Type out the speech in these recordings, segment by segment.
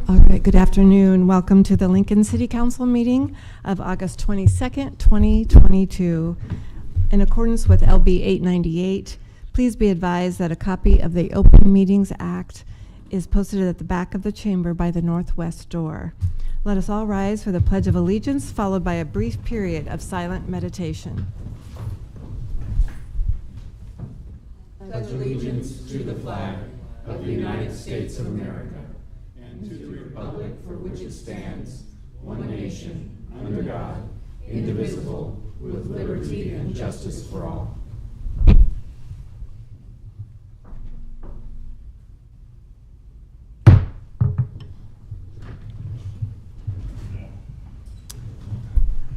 All right, good afternoon. Welcome to the Lincoln City Council meeting of August 22nd, 2022. In accordance with LB 898, please be advised that a copy of the Open Meetings Act is posted at the back of the chamber by the northwest door. Let us all rise for the Pledge of Allegiance, followed by a brief period of silent meditation. Pledge allegiance to the flag of the United States of America and to the republic for which it stands, one nation, under God, indivisible, with liberty and justice for all.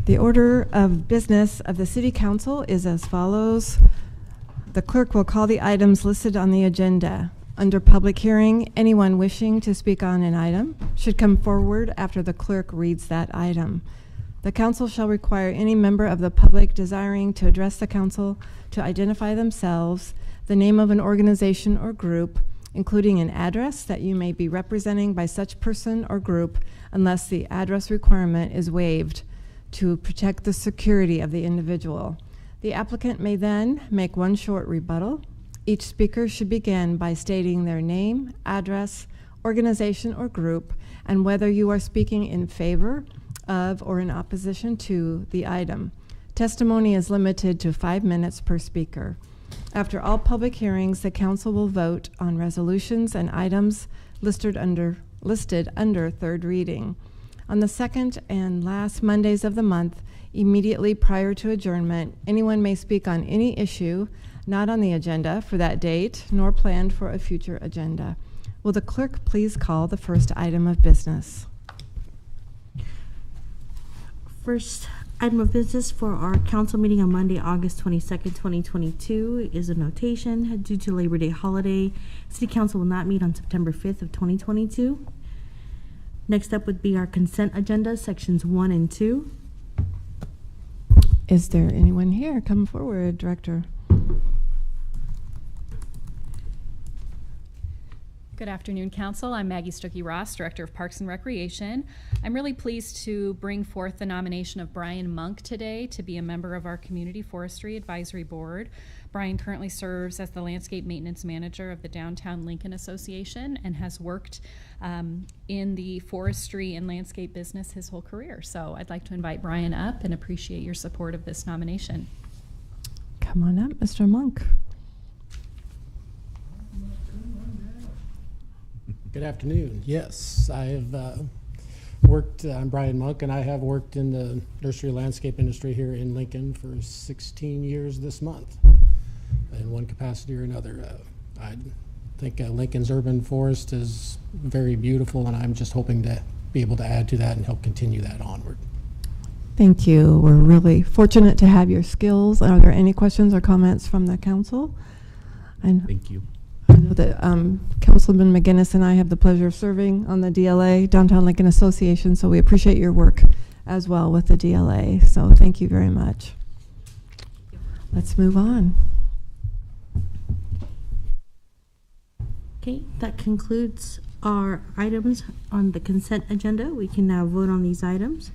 The order of business of the City Council is as follows. The clerk will call the items listed on the agenda. Under public hearing, anyone wishing to speak on an item should come forward after the clerk reads that item. The council shall require any member of the public desiring to address the council to identify themselves, the name of an organization or group, including an address that you may be representing by such person or group, unless the address requirement is waived to protect the security of the individual. The applicant may then make one short rebuttal. Each speaker should begin by stating their name, address, organization, or group, and whether you are speaking in favor of or in opposition to the item. Testimony is limited to 5 minutes per speaker. After all public hearings, the council will vote on resolutions and items listed under third reading. On the second and last Mondays of the month, immediately prior to adjournment, anyone may speak on any issue not on the agenda for that date, nor planned for a future agenda. Will the clerk please call the first item of business? First item of business for our council meeting on Monday, August 22nd, 2022 is a notation. Due to Labor Day holiday, City Council will not meet on September 5th of 2022. Next up would be our consent agenda, sections 1 and 2. Is there anyone here? Come forward, Director. Good afternoon, Council. I'm Maggie Stuckey-Ross, Director of Parks and Recreation. I'm really pleased to bring forth the nomination of Brian Monk today to be a member of our Community Forestry Advisory Board. Brian currently serves as the Landscape Maintenance Manager of the Downtown Lincoln Association and has worked in the forestry and landscape business his whole career. So I'd like to invite Brian up and appreciate your support of this nomination. Come on up, Mr. Monk. Good afternoon. Yes, I have worked, I'm Brian Monk, and I have worked in the nursery landscape industry here in Lincoln for 16 years this month in one capacity or another. I think Lincoln's urban forest is very beautiful, and I'm just hoping to be able to add to that and help continue that onward. Thank you. We're really fortunate to have your skills. Are there any questions or comments from the council? Thank you. I know that Councilman McGinnis and I have the pleasure of serving on the DLA, Downtown Lincoln Association, so we appreciate your work as well with the DLA. So thank you very much. Let's move on. Okay, that concludes our items on the consent agenda. We can now vote on these items.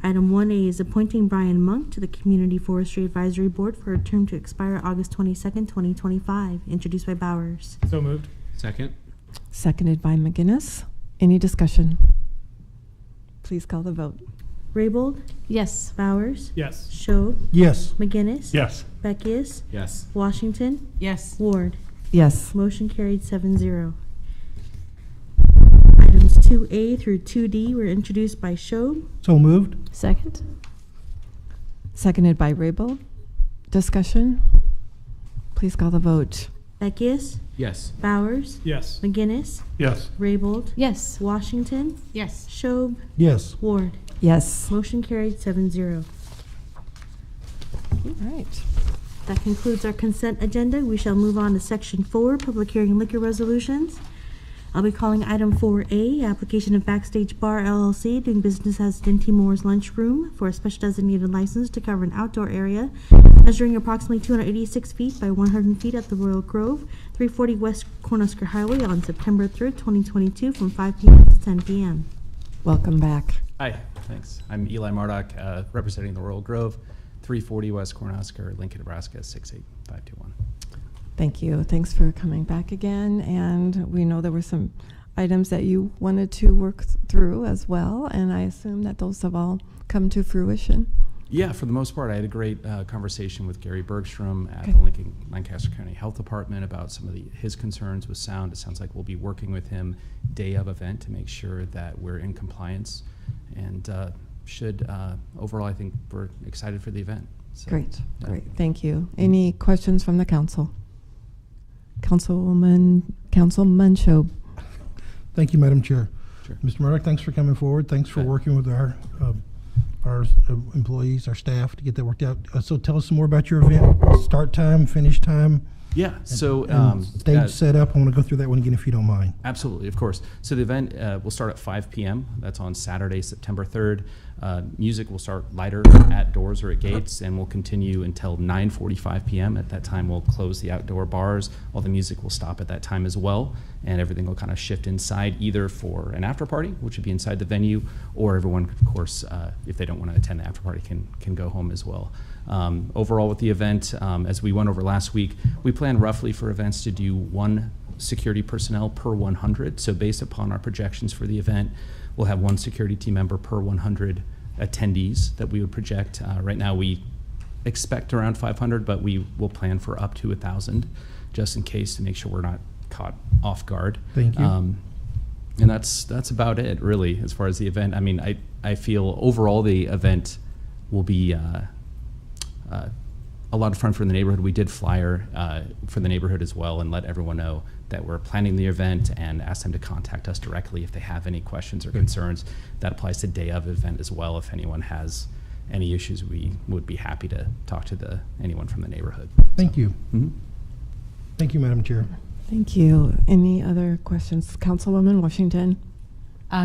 Item 1A is appointing Brian Monk to the Community Forestry Advisory Board for a term to expire August 22nd, 2025, introduced by Bowers. So moved. Second. Seconded by McGinnis. Any discussion? Please call the vote. Raybold? Yes. Bowers? Yes. Schob? Yes. McGinnis? Yes. Beckius? Yes. Washington? Yes. Ward? Yes. Motion carried 7-0. Items 2A through 2D were introduced by Schob. So moved. Second. Seconded by Raybold. Discussion? Please call the vote. Beckius? Yes. Bowers? Yes. McGinnis? Yes. Raybold? Yes. Washington? Yes. Schob? Yes. Ward? Yes. Motion carried 7-0. All right. That concludes our consent agenda. We shall move on to section 4, public hearing liquor resolutions. I'll be calling item 4A, application of Backstage Bar LLC doing business as Dinty Moore's Lunchroom for a special designated license to cover an outdoor area measuring approximately 286 feet by 100 feet at the Royal Grove, 340 West Cornhusker Highway on September 3rd, 2022 from 5 p.m. to 10 p.m. Welcome back. Hi, thanks. I'm Eli Marduk, representing the Royal Grove, 340 West Cornhusker, Lincoln, Nebraska, 68521. Thank you. Thanks for coming back again. And we know there were some items that you wanted to work through as well, and I assume that those have all come to fruition. Yeah, for the most part, I had a great conversation with Gary Bergstrom at the Lancaster County Health Department about some of his concerns with sound. It sounds like we'll be working with him day of event to make sure that we're in compliance, and overall, I think we're excited for the event. So, Great, yeah. great. Thank you. Any questions from the council? Councilman Shob. Thank you, Madam Chair. Sure. Mr. Murdoch, thanks for coming forward. Thanks for working with our employees, our staff to get that worked out. So tell us some more about your event, start time, finish time. Yeah, so and stage setup. I want to go through that one again if you don't mind. absolutely, of course. So the event will start at 5 p.m. That's on Saturday, September 3rd. Music will start lighter at doors or at gates, and will continue until 9:45 p.m. At that time, we'll close the outdoor bars. All the music will stop at that time as well, and everything will kind of shift inside, either for an after party, which would be inside the venue, or everyone, of course, if they don't want to attend the after party, can go home as well. Overall, with the event, as we went over last week, we plan roughly for events to do 1 security personnel per 100. So based upon our projections for the event, we'll have 1 security team member per 100 attendees that we would project. Right now, we expect around 500, but we will plan for up to 1,000, just in case, to make sure we're not caught off guard. Thank you. And that's about it, really, as far as the event. I mean, I feel overall the event will be a lot of fun for the neighborhood. We did flyer for the neighborhood as well, and let everyone know that we're planning the event, and ask them to contact us directly if they have any questions or concerns. That applies to day of event as well. If anyone has any issues, we would be happy to talk to anyone from the neighborhood. Thank you. Mhm. Thank you, Madam Chair. Thank you. Any other questions? Councilwoman Washington.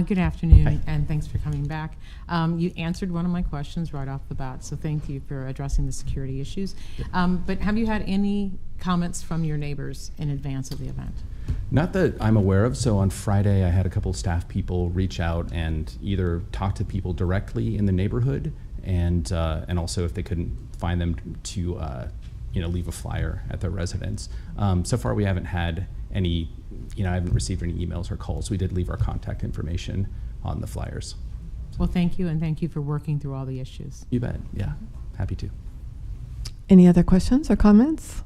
Good afternoon, Hi. and thanks for coming back. You answered one of my questions right off the bat, so thank you for addressing the security issues. But have you had any comments from your neighbors in advance of the event? Not that I'm aware of. So on Friday, I had a couple staff people reach out and either talk to people directly in the neighborhood, and also if they couldn't find them to leave a flyer at their residence. So far, we haven't had any. I haven't received any emails or calls. We did leave our contact information on the flyers. Well, thank you, and thank you for working through all the issues. You bet. Yeah, happy to. Any other questions or comments?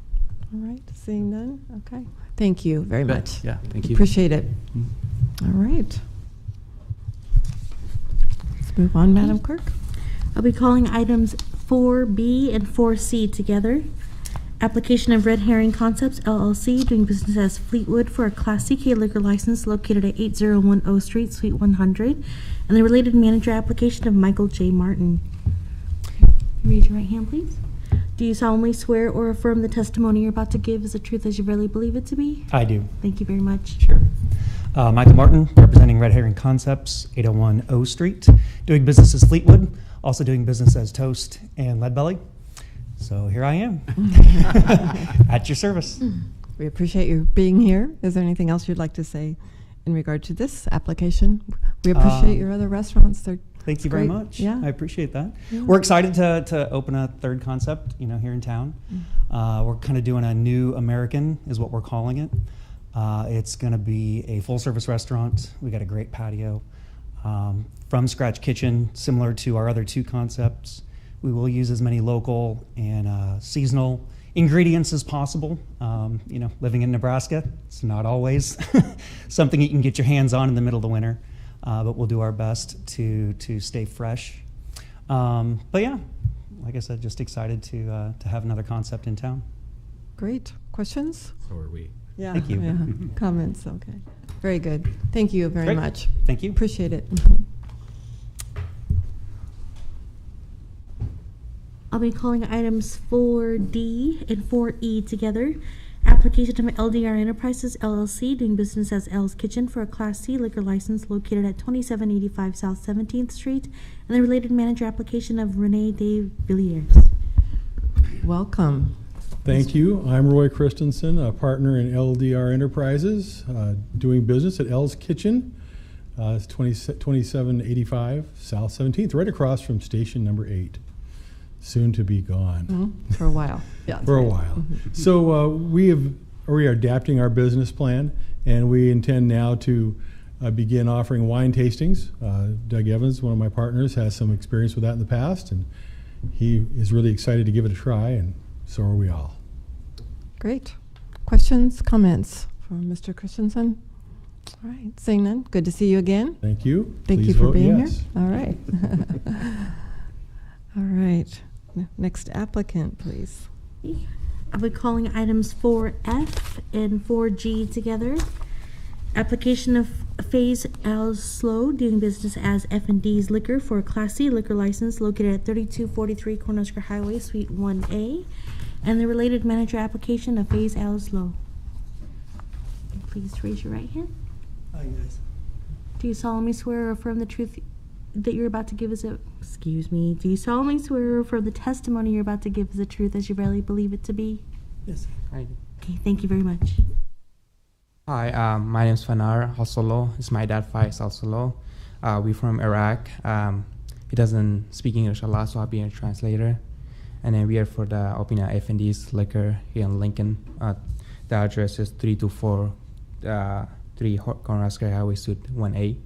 All right, seeing none. Okay. Thank you very Bet. much. Yeah, thank you. Appreciate it. All right. Let's move on, Madam Clerk. I'll be calling items 4B and 4C together. Application of Red Herring Concepts LLC, doing business as Fleetwood, for a Class CK liquor license located at 8010 Street, Suite 100, and the related manager application of Michael J. Martin. Raise your right hand, please. Do you solemnly swear or affirm the testimony you're about to give is the truth as you really believe it to be? I do. Thank you very much. Sure. Michael Martin, representing Red Herring Concepts, 801 O Street, doing business as Fleetwood, also doing business as Toast and Leadbelly. So here I am, at your service. We appreciate you being here. Is there anything else you'd like to say in regard to this application? We appreciate your other restaurants. Thank you very much. Yeah. I appreciate that. Yeah. We're excited to open a third concept, here in town. We're kind of doing a new American, is what we're calling it. It's going to be a full-service restaurant. We got a great patio, from scratch kitchen, similar to our other 2 concepts. We will use as many local and seasonal ingredients as possible. Living in Nebraska, it's not always something you can get your hands on in the middle of the winter, but we'll do our best to stay fresh. But yeah, like I said, just excited to have another concept in town. Great. Questions? So are we. Yeah. Thank you. Yeah. Comments? Okay. Very good. Thank you very Great. much. Thank you. Appreciate it. I'll be calling items 4D and 4E together. Application of LDR Enterprises LLC, doing business as L's Kitchen, for a Class C liquor license located at 2785 South 17th Street, and the related manager application of Renee de Villiers. Welcome. Thank you. I'm Roy Christensen, a partner in LDR Enterprises, doing business at L's Kitchen. It's 2785 South 17th, right across from station number 8. Soon to be gone. For a while. Yeah. For a while. So we are adapting our business plan, and we intend now to begin offering wine tastings. Doug Evans, one of my partners, has some experience with that in the past, and he is really excited to give it a try, and so are we all. Great. Questions, comments from Mr. Christensen? All right. Seeing none, good to see you again. Thank you. Thank Please you for vote being yes. here. All right. All right. Next applicant, please. I'll be calling items 4F and 4G together. Application of Phase L Slow, doing business as F&D's Liquor for a Class C liquor license located at 3243 Cornhusker Highway, Suite 1A, and the related manager application of Phase L Slow. Please raise your right hand. Do you solemnly swear or affirm the truth that you're about to give us do you solemnly swear or affirm the testimony you're about to give is the truth as you really believe it to be? Yes, I do. Okay, thank you very much. Hi, my name is Fanar Hasolo. It's my dad, Faiz Hasolo. We're from Iraq. He doesn't speak English a lot, so I'll be a translator. And then we are for the opening F&D's Liquor here in Lincoln. The address is 324 Cornhusker Highway, Suite 1A.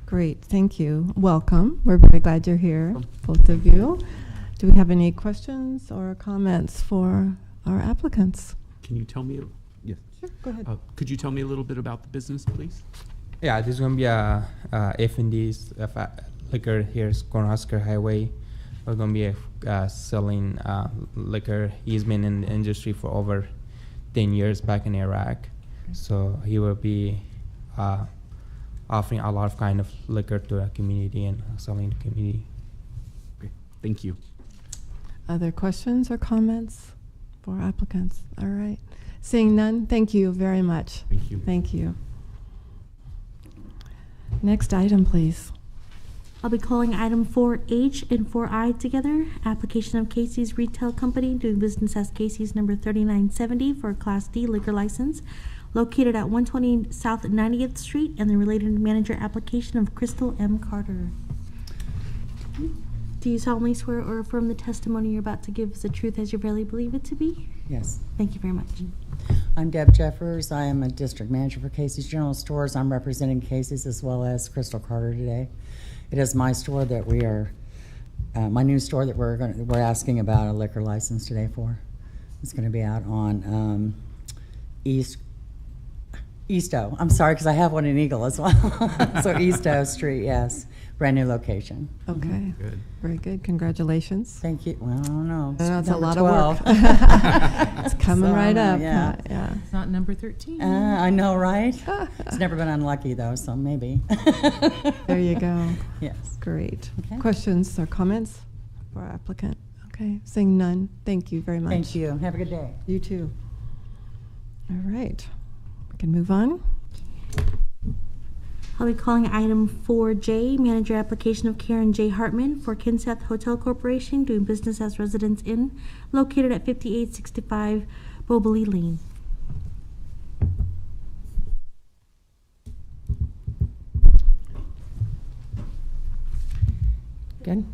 Great. Thank you. Welcome. We're very glad you're here, both of you. Do we have any questions or comments for our applicants? Can you tell me? Yes. Sure. Go ahead. Could you tell me a little bit about the business, please? Yeah, this is going to be a F&D's Liquor here is Cornhusker Highway. We're going to be selling liquor. He's been in the industry for over 10 years back in Iraq. Okay. So he will be offering a lot of kind of liquor to the community and selling to the community. Okay. Thank you. Other questions or comments for applicants? All right. Seeing none, thank you very much. Thank you. Thank you. Next item, please. I'll be calling item 4H and 4I together. Application of Casey's Retail Company, doing business as Casey's number 3970 for a Class D liquor license located at 120 South 90th Street, and the related manager application of Crystal M. Carter. Do you solemnly swear or affirm the testimony you're about to give is the truth as you really believe it to be? Yes. Thank you very much. I'm Deb Jeffers. I am a district manager for Casey's General Stores. I'm representing Casey's as well as Crystal Carter today. It is my store that we are, my new store that we're asking about a liquor license today for. It's going to be out on Easto. I'm sorry, because I have one in Eagle as well. So Easto Street, yes. Brand new location. Okay. Good. Very good. Congratulations. Thank you. Well, I don't know. I know it's a number lot 12. of work. It's coming right up. Yeah. Yeah. It's not number 13. I know, right? It's never been unlucky, though, so maybe. There you go. Yes. Great. Okay. Questions or comments for our applicant? Okay. Seeing none, thank you very much. Thank you. Have a good day. You too. All right. We can move on. I'll be calling item 4J, manager application of Karen J. Hartman for Kinseth Hotel Corporation, doing business as Residence Inn, located at 5865 Bobley Lane. Good.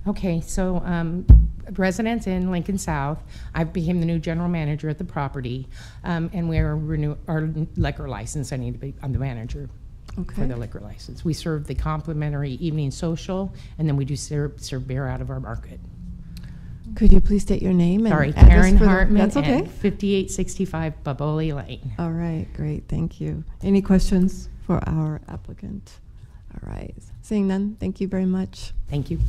Okay, so residents in Lincoln South, I became the new general manager at the property, and we're renew our liquor license. I'm the manager for the liquor license. We serve the complimentary evening social, and then we do serve beer out of our market. Could you please state your name and Sorry, address Karen for Hartman. That's okay. At 5865 Baboli Lane. All right, great, thank you. Any questions for our applicant? All right, seeing none, thank you very much. Thank you.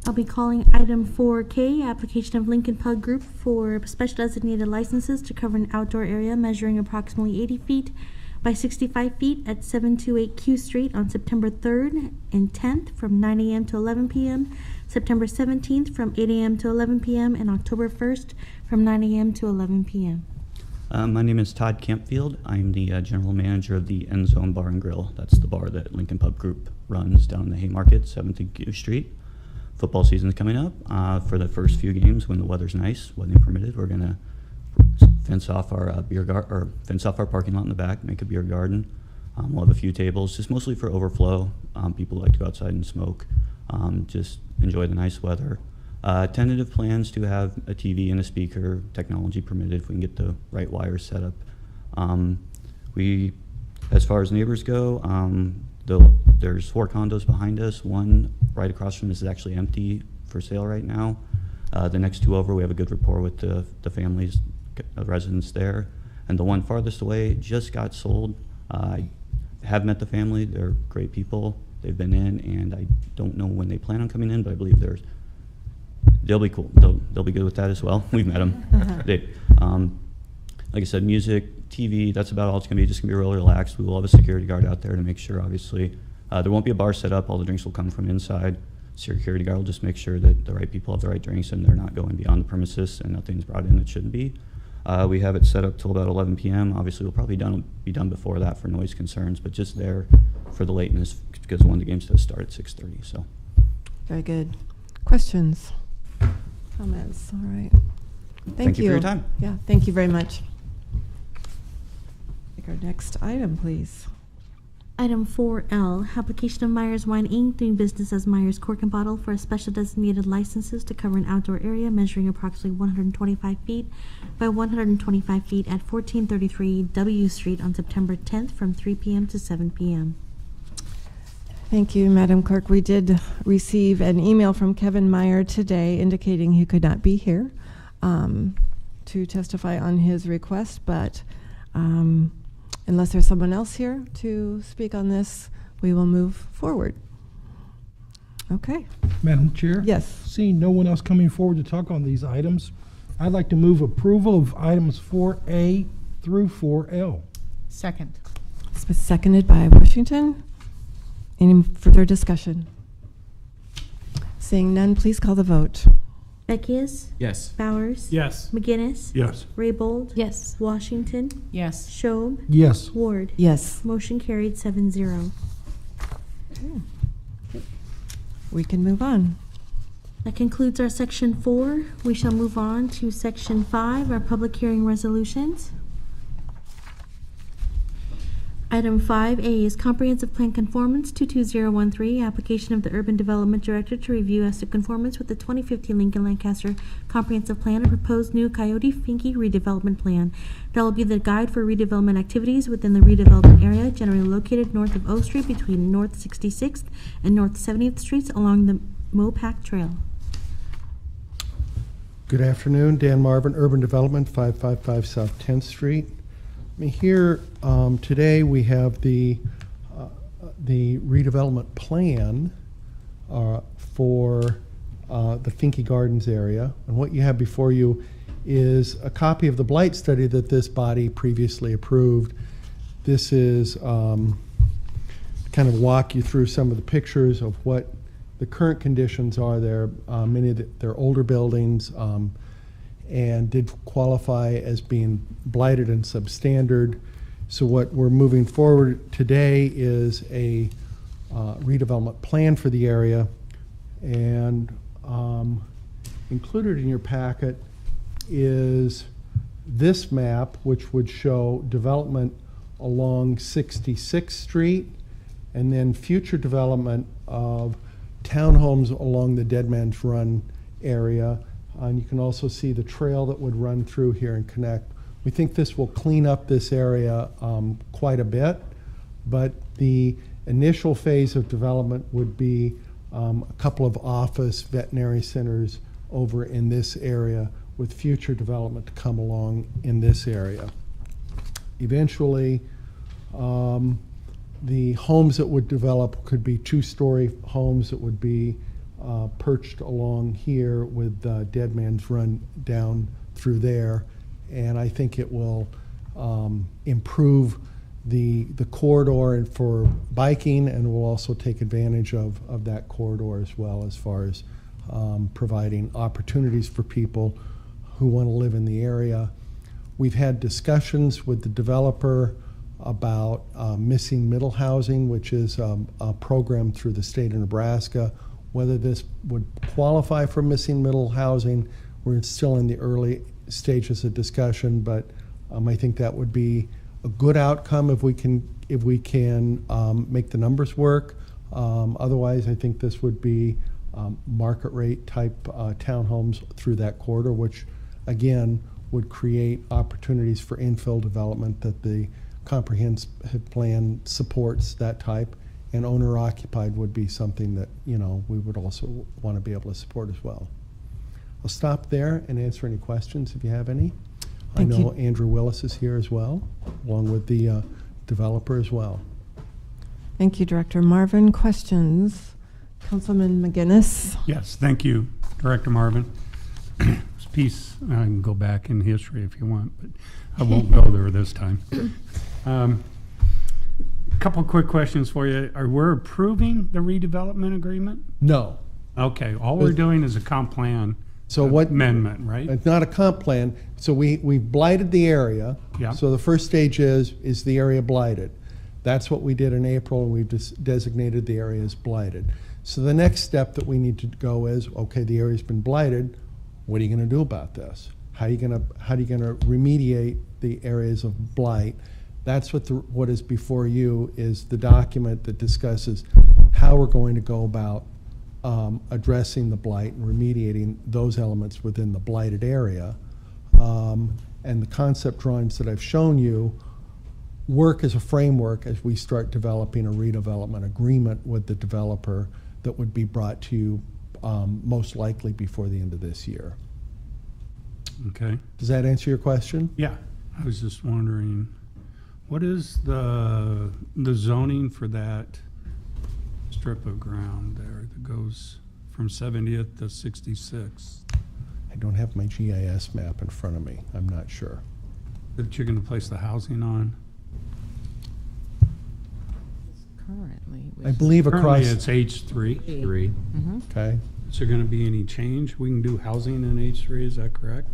I'll be calling item 4K, application of Lincoln Pug Group for special designated licenses to cover an outdoor area measuring approximately 80 feet by 65 feet at 728 Q Street on September 3rd and 10th from 9 a.m. to 11 p.m., September 17th from 8 a.m. to 11 p.m., and October 1st from 9 a.m. to 11 p.m. My name is Todd Campfield. I'm the general manager of the End Zone Bar and Grill. That's the bar that Lincoln Pub Group runs down in the Haymarket, 7th and Q Street. Football season's coming up. For the first few games, when the weather's nice, weather permitted, we're gonna fence off our fence off our parking lot in the back, make a beer garden. We'll have a few tables, just mostly for overflow. People like to go outside and smoke, just enjoy the nice weather. Tentative plans to have a TV and a speaker, technology permitted, if we can get the right wires set up. As far as neighbors go, there's 4 condos behind us. One right across from us is actually empty for sale right now. The next 2 over, we have a good rapport with the families, residents there. And the one farthest away just got sold. I have met the family. They're great people. They've been in, and I don't know when they plan on coming in, but I believe they'll be cool. They'll be good with that as well. We've met them. Like I said, music, TV, that's about all it's going to be. Just going to be really relaxed. We will have a security guard out there to make sure, obviously. There won't be a bar set up. All the drinks will come from inside. Security guard will just make sure that the right people have the right drinks and they're not going beyond the premises and nothing's brought in that shouldn't be. We have it set up till about 11 p.m. Obviously, we'll probably be done before that for noise concerns, but just there for the lateness because one of the games does start at 6:30. So. Very good. Questions? Comments? All right. Thank you for your time. Yeah, thank you very much. Take our next item, please. Item 4L, application of Meyer's Wine Inc. doing business as Meyer's Cork and Bottle for a special designated licenses to cover an outdoor area measuring approximately 125 feet by 125 feet at 1433 W Street on September 10th from 3 p.m. to 7 p.m. Thank you, Madam Clerk. We did receive an email from Kevin Meyer today indicating he could not be here to testify on his request, but unless there's someone else here to speak on this, we will move forward. Okay. Madam Chair? Yes. Seeing no one else coming forward to talk on these items, I'd like to move approval of items 4A through 4L. Second. It's been seconded by Washington. Any further discussion? Seeing none, please call the vote. Beckius? Yes. Bowers? Yes. McGinnis? Yes. Raybold? Yes. Washington? Yes. Schob? Yes. Ward? Yes. Motion carried 7-0. We can move on. That concludes our section 4. We shall move on to section 5, our public hearing resolutions. Item 5A is Comprehensive Plan Conformance 22013, application of the Urban Development Director to review as to conformance with the 2015 Lincoln Lancaster Comprehensive Plan and proposed new Coyote Finke redevelopment plan. That will be the guide for redevelopment activities within the redevelopment area generally located north of O Street between North 66th and North 70th Streets along the Mopac Trail. Good afternoon, Dan Marvin, Urban Development, 555 South 10th Street. Here today we have the redevelopment plan for the Finke Gardens area, and what you have before you is a copy of the blight study that this body previously approved. This is kind of walk you through some of the pictures of what the current conditions are there. Many of they're older buildings. And did qualify as being blighted and substandard. So what we're moving forward today is a redevelopment plan for the area, and included in your packet is this map, which would show development along 66th Street and then future development of townhomes along the Dead Man's Run area. And you can also see the trail that would run through here and connect. We think this will clean up this area quite a bit, but the initial phase of development would be a couple of office veterinary centers over in this area with future development to come along in this area. Eventually, the homes that would develop could be 2-story homes that would be perched along here with Dead Man's Run down through there, and I think it will improve the corridor and for biking, and will also take advantage of that corridor as well as far as providing opportunities for people who want to live in the area. We've had discussions with the developer about missing middle housing, which is a program through the state of Nebraska. Whether this would qualify for missing middle housing, we're still in the early stages of discussion, but I think that would be a good outcome if we can make the numbers work. Otherwise, I think this would be market rate type townhomes through that corridor, which again would create opportunities for infill development that the comprehensive plan supports that type. And owner occupied would be something that, you know, we would also want to be able to support as well. I'll stop there and answer any questions if you have any. Thank I know you. Andrew Willis is here as well, along with the developer as well. Thank you, Director Marvin. Questions? Councilman McGinnis? Yes, thank you, Director Marvin. This piece, I can go back in history if you want, but I won't go there this time. Couple quick questions for you. Are we approving the redevelopment agreement? No. Okay, all we're doing is a comp plan amendment, right? It's not a comp plan. So we blighted the area. Yeah. So the first stage is the area blighted. That's what we did in April, and we've just designated the area as blighted. So the next step that we need to go is, okay, the area's been blighted. What are you going to do about this? How are you going to remediate the areas of blight? That's what is before you is the document that discusses how we're going to go about addressing the blight and remediating those elements within the blighted area. And the concept drawings that I've shown you work as a framework as we start developing a redevelopment agreement with the developer that would be brought to you most likely before the end of this year. Okay. Does that answer your question? Yeah, I was just wondering, what is the zoning for that strip of ground there that goes from 70th to 66th? I don't have my GIS map in front of me. I'm not sure. That you're going to place the housing on? Currently. I believe across. Currently it's H3. Mm-hmm. Okay. Is there going to be any change? We can do housing in H3, is that correct?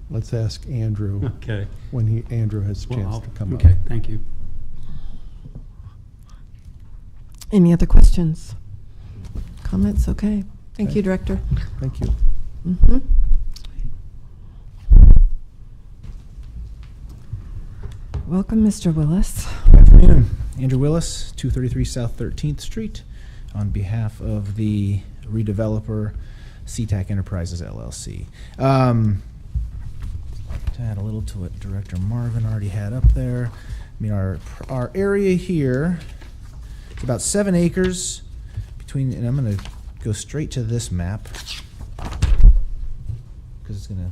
Let's ask Andrew. Okay. When Andrew has a chance to come up. Okay, thank you. Any other questions? Comments? Okay. Thank you, Director. Thank you. Mm-hmm. Welcome, Mr. Willis. Good afternoon. Andrew Willis, 233 South 13th Street, on behalf of the redeveloper SeaTac Enterprises, LLC. To add a little to what Director Marvin already had up there, I mean, our area here, it's about 7 acres between, and I'm going to go straight to this map because it's going to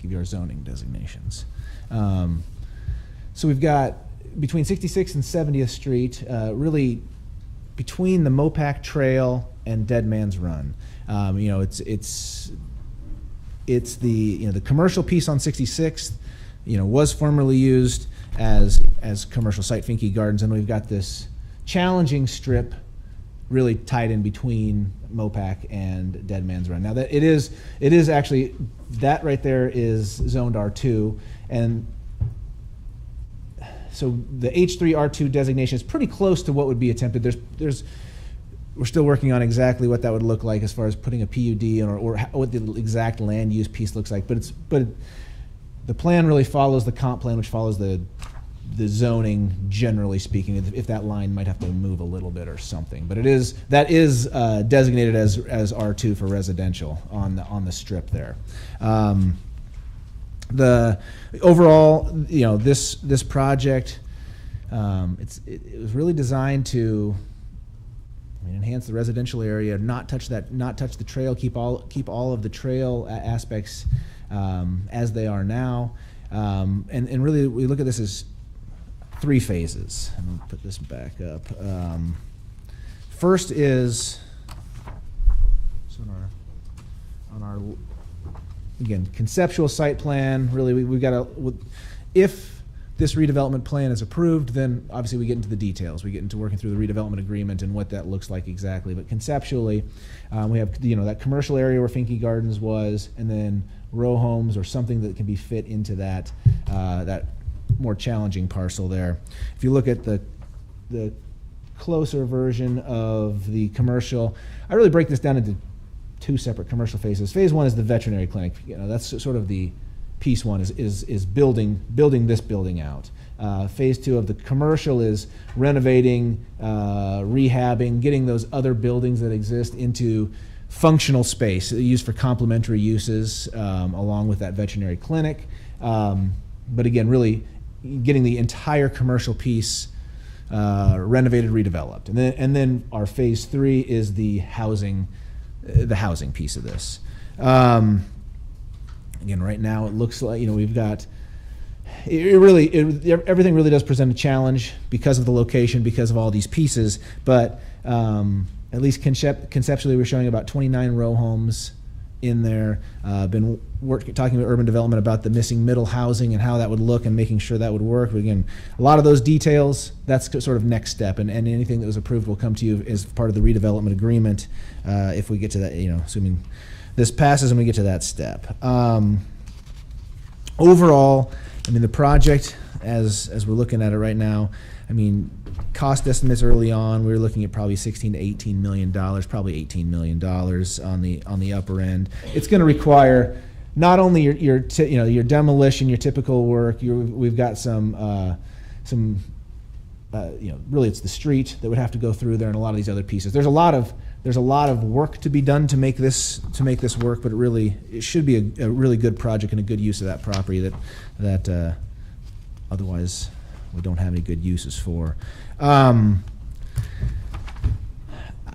give you our zoning designations. So we've got between 66th and 70th Street, really between the Mopac Trail and Dead Man's Run. You know, it's the, you know, the commercial piece on 66th, you know, was formerly used as commercial site, Finke Gardens, and we've got this challenging strip really tied in between Mopac and Dead Man's Run. Now that it is actually, that right there is zoned R2, and so the H3 R2 designation is pretty close to what would be attempted. We're still working on exactly what that would look like as far as putting a PUD or what the exact land use piece looks like. But the plan really follows the comp plan, which follows the zoning, generally speaking. If that line might have to move a little bit or something, but that is designated as R2 for residential on the strip there. The overall, you know, this project, it was really designed to, I mean, enhance the residential area, not touch the trail, keep all of the trail aspects as they are now, and really we look at this as 3 phases. I'm gonna put this back up. First is so on our again, conceptual site plan. Really, we've got if this redevelopment plan is approved, then obviously we get into the details. We get into working through the redevelopment agreement and what that looks like exactly. But conceptually, we have that commercial area where Finke Gardens was, and then row homes or something that can be fit into that that more challenging parcel there. If you look at the closer version of the commercial, I really break this down into two separate commercial phases. Phase one is the veterinary clinic. That's sort of the piece one is building this building out. Phase two of the commercial is renovating, rehabbing, getting those other buildings that exist into functional space used for complementary uses, along with that veterinary clinic. But again, really getting the entire commercial piece renovated, redeveloped, and then our phase three is the housing piece of this. Again, right now it looks like we've got everything really does present a challenge because of the location, because of all these pieces. But at least conceptually, we're showing about 29 row homes in there. Been talking with urban development about the missing middle housing and how that would look and making sure that would work. But again, a lot of those details, that's sort of next step, and anything that was approved will come to you as part of the redevelopment agreement if we get to that, assuming this passes and we get to that step. Overall, the project, as we're looking at it right now, cost estimates early on, we were looking at probably $16 to $18 million, probably $18 million on the upper end. It's going to require not only your demolition, your typical work. We've got some really it's the street that would have to go through there, and a lot of these other pieces. There's a lot of work to be done to make this work, but it should be a really good project and a good use of that property that otherwise we don't have any good uses for. I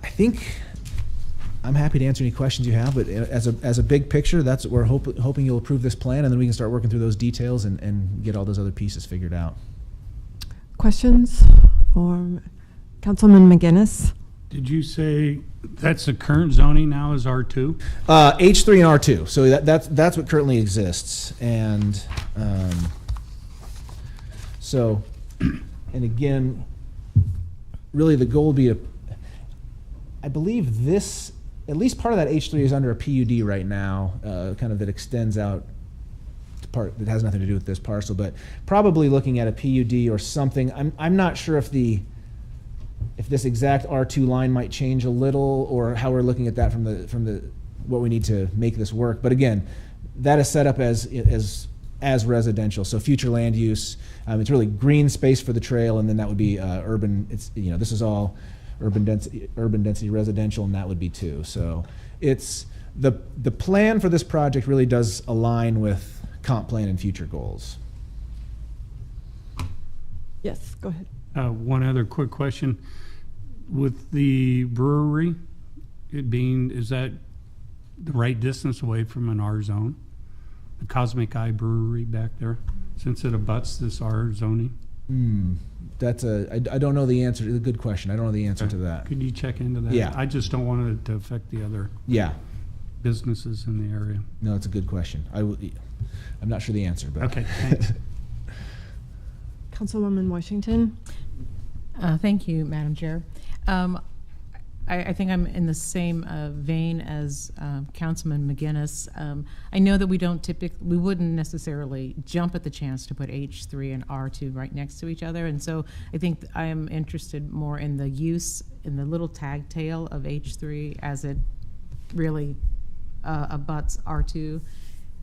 think I'm happy to answer any questions you have, but as a big picture, that's what we're hoping you'll approve this plan, and then we can start working through those details and get all those other pieces figured out. Questions for Councilman McGinnis? Did you say that's the current zoning now is R2? H3 and R2. So that's what currently exists, and and again, really the goal would be I believe this, at least part of that H3 is under a PUD right now, kind of that extends out to part that has nothing to do with this parcel, but probably looking at a PUD or something. I'm not sure if this exact R2 line might change a little, or how we're looking at that from the what we need to make this work. But again, that is set up as residential, so future land use. It's really green space for the trail, and then that would be urban. This is all urban density residential, and that would be too. So it's the plan for this project really does align with comp plan and future goals. Yes, go ahead. One other quick question. With the brewery, is that the right distance away from an R zone? The Cosmic Eye Brewery back there, since it abuts this R zoning? I don't know the answer. It's a good question. I don't know the answer to that. Could you check into that? Yeah. I just don't want it to affect the other businesses in the area. No, it's a good question. I'm not sure the answer, but okay, thanks. Councilwoman Washington. Thank you, Madam Chair. I think I'm in the same vein as Councilman McGinnis. I know that we wouldn't necessarily jump at the chance to put H3 and R2 right next to each other, and so I think I am interested more in the use, in the little tag tail of H3 as it really abuts R2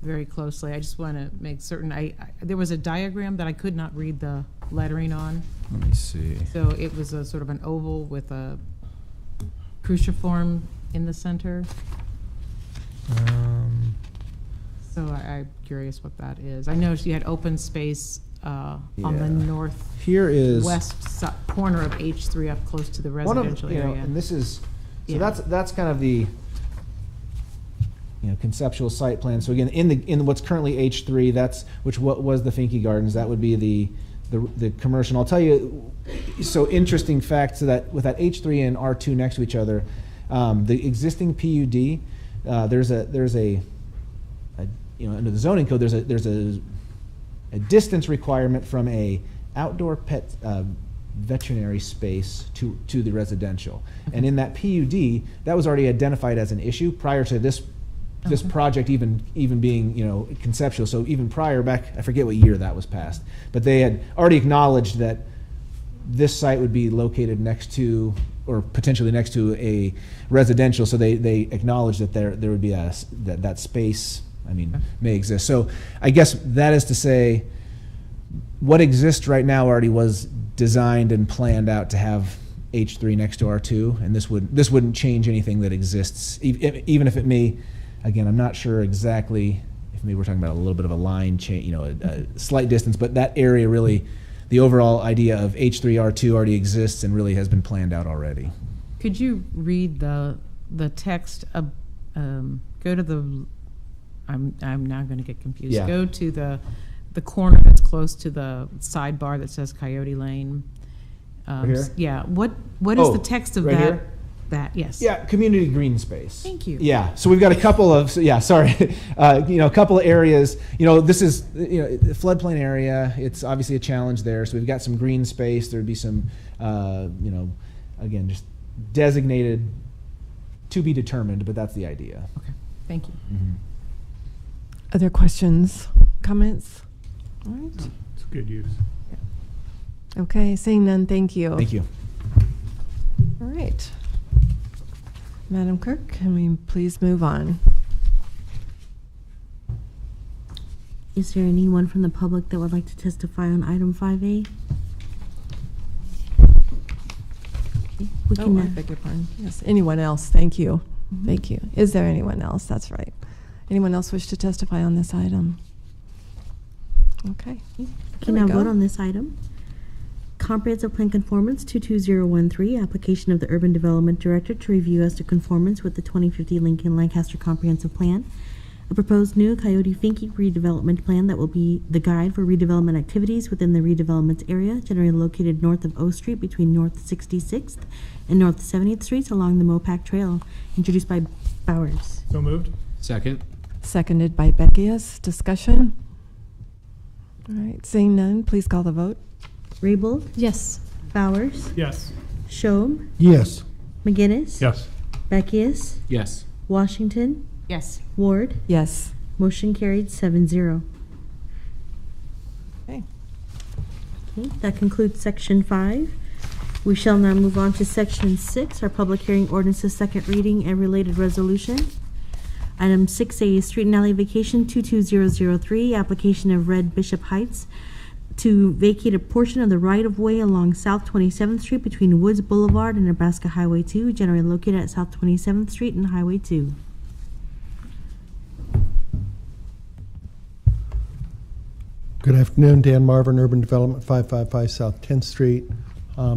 very closely. I just want to make certain. There was a diagram that I could not read the lettering on. Let me see. So it was a sort of an oval with a cruciform in the center. So I'm curious what that is. I noticed you had open space on the north west corner of H3 up close to the residential area. And this is that's kind of the conceptual site plan. So again, in what's currently H3, what was the Finke Gardens, that would be the commercial. And I'll tell you, so interesting fact, so that with that H3 and R2 next to each other, the existing PUD, there's a under the zoning code, there's a a distance requirement from a outdoor pet veterinary space to the residential. And in that PUD, that was already identified as an issue prior to this project even being, you know, conceptual. So even prior, back, I forget what year that was passed, but they had already acknowledged that this site would be located next to, or potentially next to, a residential. So they acknowledged that there would be that space, I mean, may exist. So I guess that is to say, what exists right now already was designed and planned out to have H3 next to R2, and this wouldn't change anything that exists, even if it may. Again, I'm not sure exactly if maybe we're talking about a little bit of a line change, you know, a slight distance, but that area really, the overall idea of H3 R2 already exists and really has been planned out already. Could you read the text of, go to the, I'm now going to get confused. Yeah. Go to the corner that's close to the sidebar that says Coyote Lane. Right here? Yeah. What is the text of right that? Here? That, yes. Yeah, community green space. Thank you. Yeah, so we've got a couple of, you know, a couple of areas. You know, this is, you know, the floodplain area. It's obviously a challenge there. So we've got some green space. There'd be some, you know, again, just designated to be determined, but that's the idea. Okay, thank you. Mm-hmm. Other questions, comments? All right. It's good use. Okay, seeing none, thank you. Thank you. All right. Madam Clerk, can we please move on? Is there anyone from the public that would like to testify on item 5A? Okay, we Oh, can, I beg your pardon. Yes, anyone else? Thank you. Thank you. Is there anyone else? That's right. Anyone else wish to testify on this item? Okay. we can now vote on this item. Comprehensive Plan Conformance 22013, application of the Urban Development Director to review as to conformance with the 2050 Lincoln Lancaster Comprehensive Plan. A proposed new Coyote Finke redevelopment plan that will be the guide for redevelopment activities within the redevelopment area, generally located north of O Street between North 66th and North 70th Streets along the Mopac Trail, introduced by Bowers. So moved. Second. Seconded by Beckius. Discussion? All right, seeing none, please call the vote. Raybold? Yes. Bowers? Yes. Schob? Yes. McGinnis? Yes. Beckius? Yes. Washington? Yes. Ward? Yes. Motion carried 7-0. Okay. Okay, that concludes section 5. We shall now move on to section 6, our public hearing ordinances, second reading and related resolution. Item 6A is Street and Alley Vacation 22003, application of Red Bishop Heights to vacate a portion of the right-of-way along South 27th Street between Woods Boulevard and Nebraska Highway 2, generally located at South 27th Street and Highway 2. Good afternoon, Dan Marvin, Urban Development, 555 South 10th Street.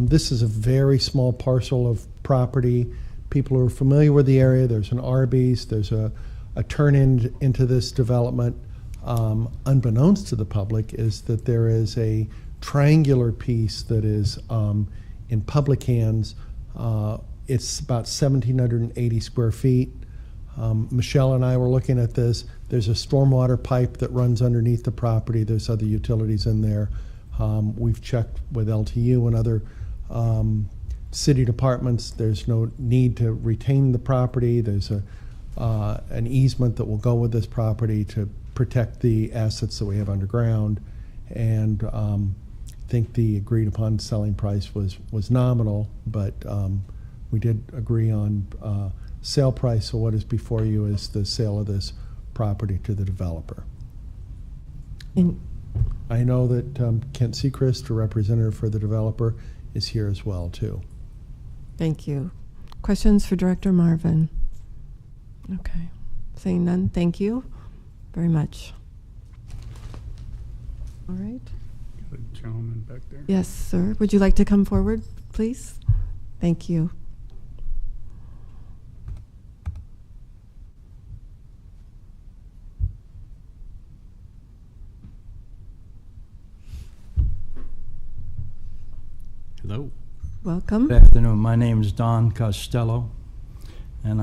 This is a very small parcel of property. People who are familiar with the area, there's an Arby's, there's a turn-in into this development. Unbeknownst to the public is that there is a triangular piece that is in public hands. It's about 1,780 square feet. Michelle and I were looking at this. There's a stormwater pipe that runs underneath the property. There's other utilities in there. We've checked with LTU and other city departments. There's no need to retain the property. There's an easement that will go with this property to protect the assets that we have underground. And I think the agreed upon selling price was nominal, but we did agree on sale price. So what is before you is the sale of this property to the developer. I know that Kent Seacrest, a representative for the developer, is here as well too. Thank you. Questions for Director Marvin? Okay. Seeing none, thank you very much. All right. The gentleman back there. Yes, sir. Would you like to come forward, please? Thank you. Hello. Welcome. Good afternoon. My name is Don Costello, and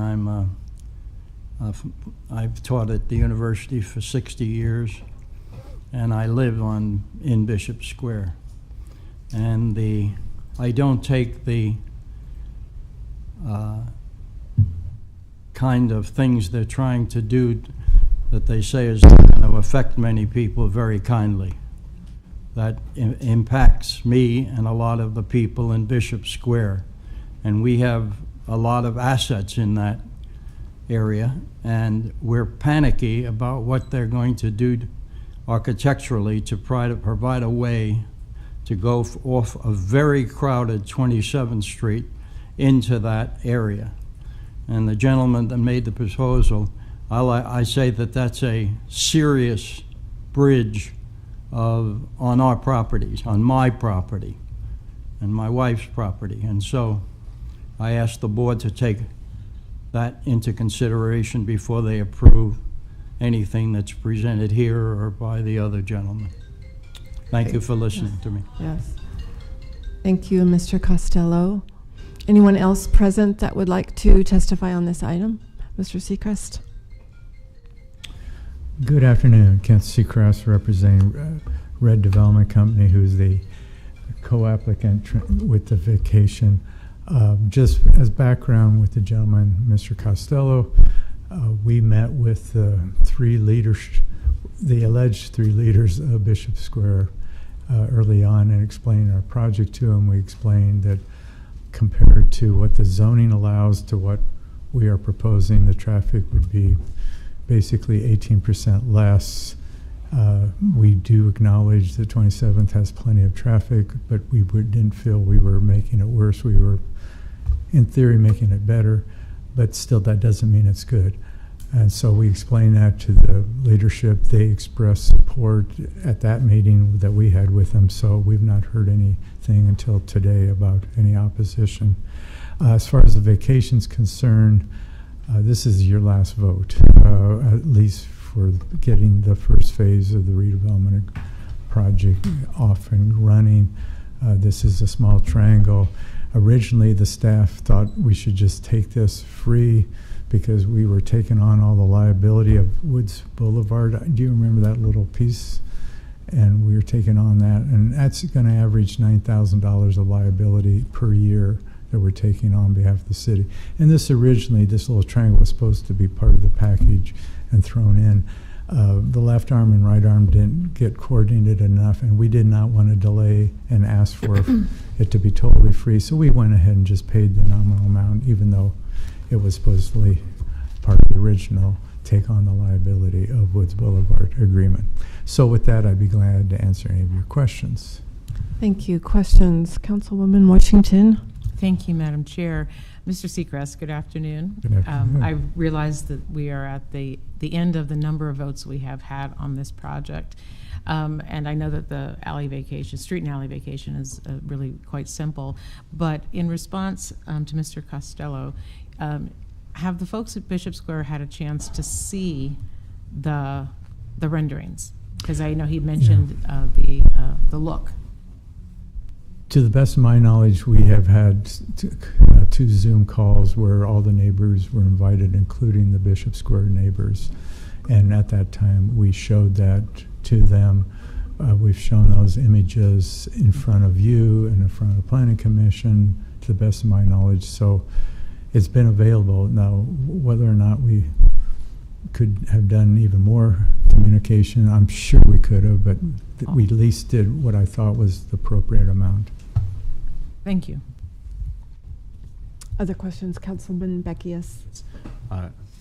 I've taught at the university for 60 years. and I live in Bishop Square. And I don't take the kind of things they're trying to do that they say is going to affect many people very kindly. That impacts me and a lot of the people in Bishop Square. And we have a lot of assets in that area, and we're panicky about what they're going to do architecturally to try to provide a way to go off a very crowded 27th Street into that area. And the gentleman that made the proposal, I say that that's a serious bridge on our properties, on my property and my wife's property. And so I asked the board to take that into consideration before they approve anything that's presented here or by the other gentleman. Thank you for listening to me. Yes. Thank you, Mr. Costello. Anyone else present that would like to testify on this item? Mr. Seacrest. Good afternoon. Kent Seacrest, representing Red Development Company, who's the co-applicant with the vacation. Just as background with the gentleman, Mr. Costello, we met with the alleged three leaders of Bishop Square early on and explained our project to them. We explained that compared to what the zoning allows to what we are proposing, the traffic would be basically 18% less. We do acknowledge that 27th has plenty of traffic, but we didn't feel we were making it worse. We were, in theory, making it better, but still that doesn't mean it's good. And so we explained that to the leadership. They expressed support at that meeting that we had with them, so we've not heard anything until today about any opposition. As far as the vacation's concerned, this is your last vote, at least for getting the first phase of the redevelopment project off and running. This is a small triangle. Originally, the staff thought we should just take this free because we were taking on all the liability of Woods Boulevard. Do you remember that little piece? And we were taking on that, and that's going to average $9,000 of liability per year that we're taking on behalf of the city. And this originally, this little triangle was supposed to be part of the package and thrown in. The left arm and right arm didn't get coordinated enough, and we did not want to delay and ask for it to be totally free. So we went ahead and just paid the nominal amount, even though it was supposedly part of the original take on the liability of Woods Boulevard agreement. So with that, I'd be glad to answer any of your questions. Thank you. Questions? Councilwoman Washington. Thank you, Madam Chair. Mr. Seacrest, good afternoon. Good afternoon. I realize that we are at the end of the number of votes we have had on this project. And I know that the street and alley vacation is really quite simple. But in response to Mr. Costello, have the folks at Bishop Square had a chance to see the renderings? Because I know he mentioned the look. To the best of my knowledge, we have had two Zoom calls where all the neighbors were invited, including the Bishop Square neighbors. And at that time, we showed that to them. We've shown those images in front of you and in front of the Planning Commission, to the best of my knowledge. So it's been available. Now, whether or not we could have done even more communication, I'm sure we could have, but we at least did what I thought was the appropriate amount. Thank you. Other questions? Councilman Beckius.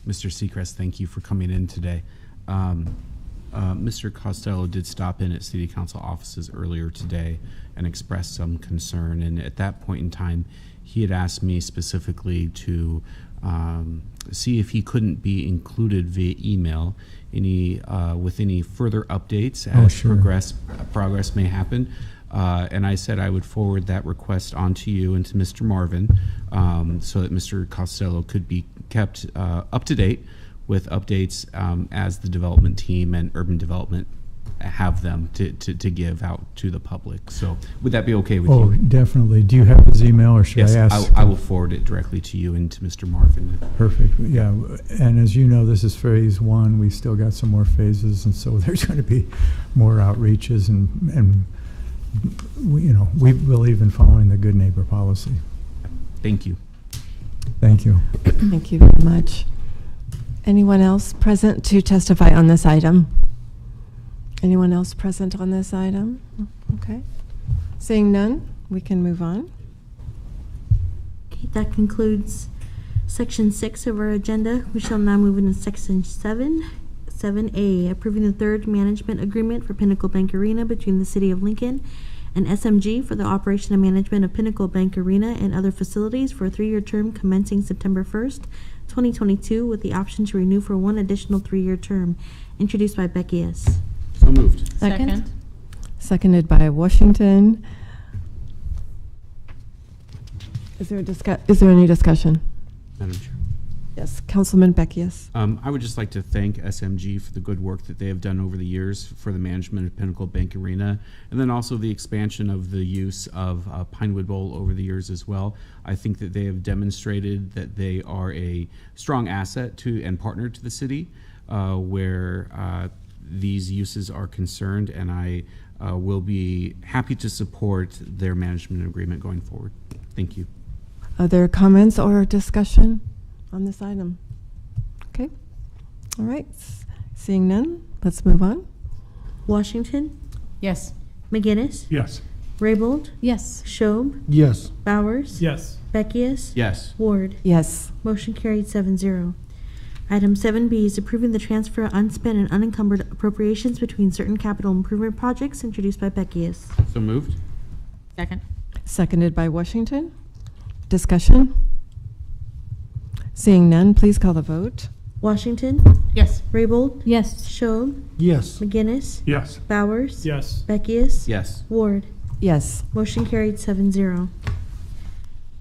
Mr. Seacrest, thank you for coming in today. Mr. Costello did stop in at City Council offices earlier today and express some concern, and at that point in time, he had asked me specifically to see if he couldn't be included via email with any further updates as progress may happen. And I said I would forward that request on to you and to Mr. Marvin so that Mr. Costello could be kept up to date with updates as the development team and urban development have them to give out to the public. So would that be okay with Oh, you? definitely. Do you have his email, or should Yes, I ask? I will forward it directly to you and to Mr. Marvin. Perfect, yeah. And as you know, this is phase one. We still got some more phases, and so there's going to be more outreaches, and we believe in following the good neighbor policy. Thank you. Thank you. Thank you very much. Anyone else present to testify on this item? Anyone else present on this item? Okay. Seeing none, we can move on. Okay, that concludes section 6 of our agenda. We shall now move into section 7A, approving the third management agreement for Pinnacle Bank Arena between the City of Lincoln and SMG for the operation and management of Pinnacle Bank Arena and other facilities for a 3-year term commencing September 1st, 2022, with the option to renew for one additional 3-year term. Introduced by Becky S. So moved. Second. Seconded by Washington. Is there any discussion? Madam Chair. Yes, Councilman Beckius. I would just like to thank SMG for the good work that they have done over the years for the management of Pinnacle Bank Arena, and then also the expansion of the use of Pinewood Bowl over the years as well. I think that they have demonstrated that they are a strong asset to and partner to the city where these uses are concerned, and I will be happy to support their management agreement going forward. Thank you. Other comments or discussion on this item? Okay. All right. Seeing none, let's move on. Washington, Yes. McGinnis, Yes. Raybold, Yes. Schob, Yes. Bowers, Yes. Beckius, Yes. Ward. Yes. Motion carried 7-0. Item 7B is approving the transfer of unspent and unencumbered appropriations between certain capital improvement projects, introduced by Beckius. So moved. Second. Seconded by Washington. Discussion? Seeing none, please call the vote. Washington, Yes. Raybold, Yes. Schob, Yes. McGinnis, Yes. Bowers, Yes. Beckius, Yes. Ward. Yes. Motion carried 7-0.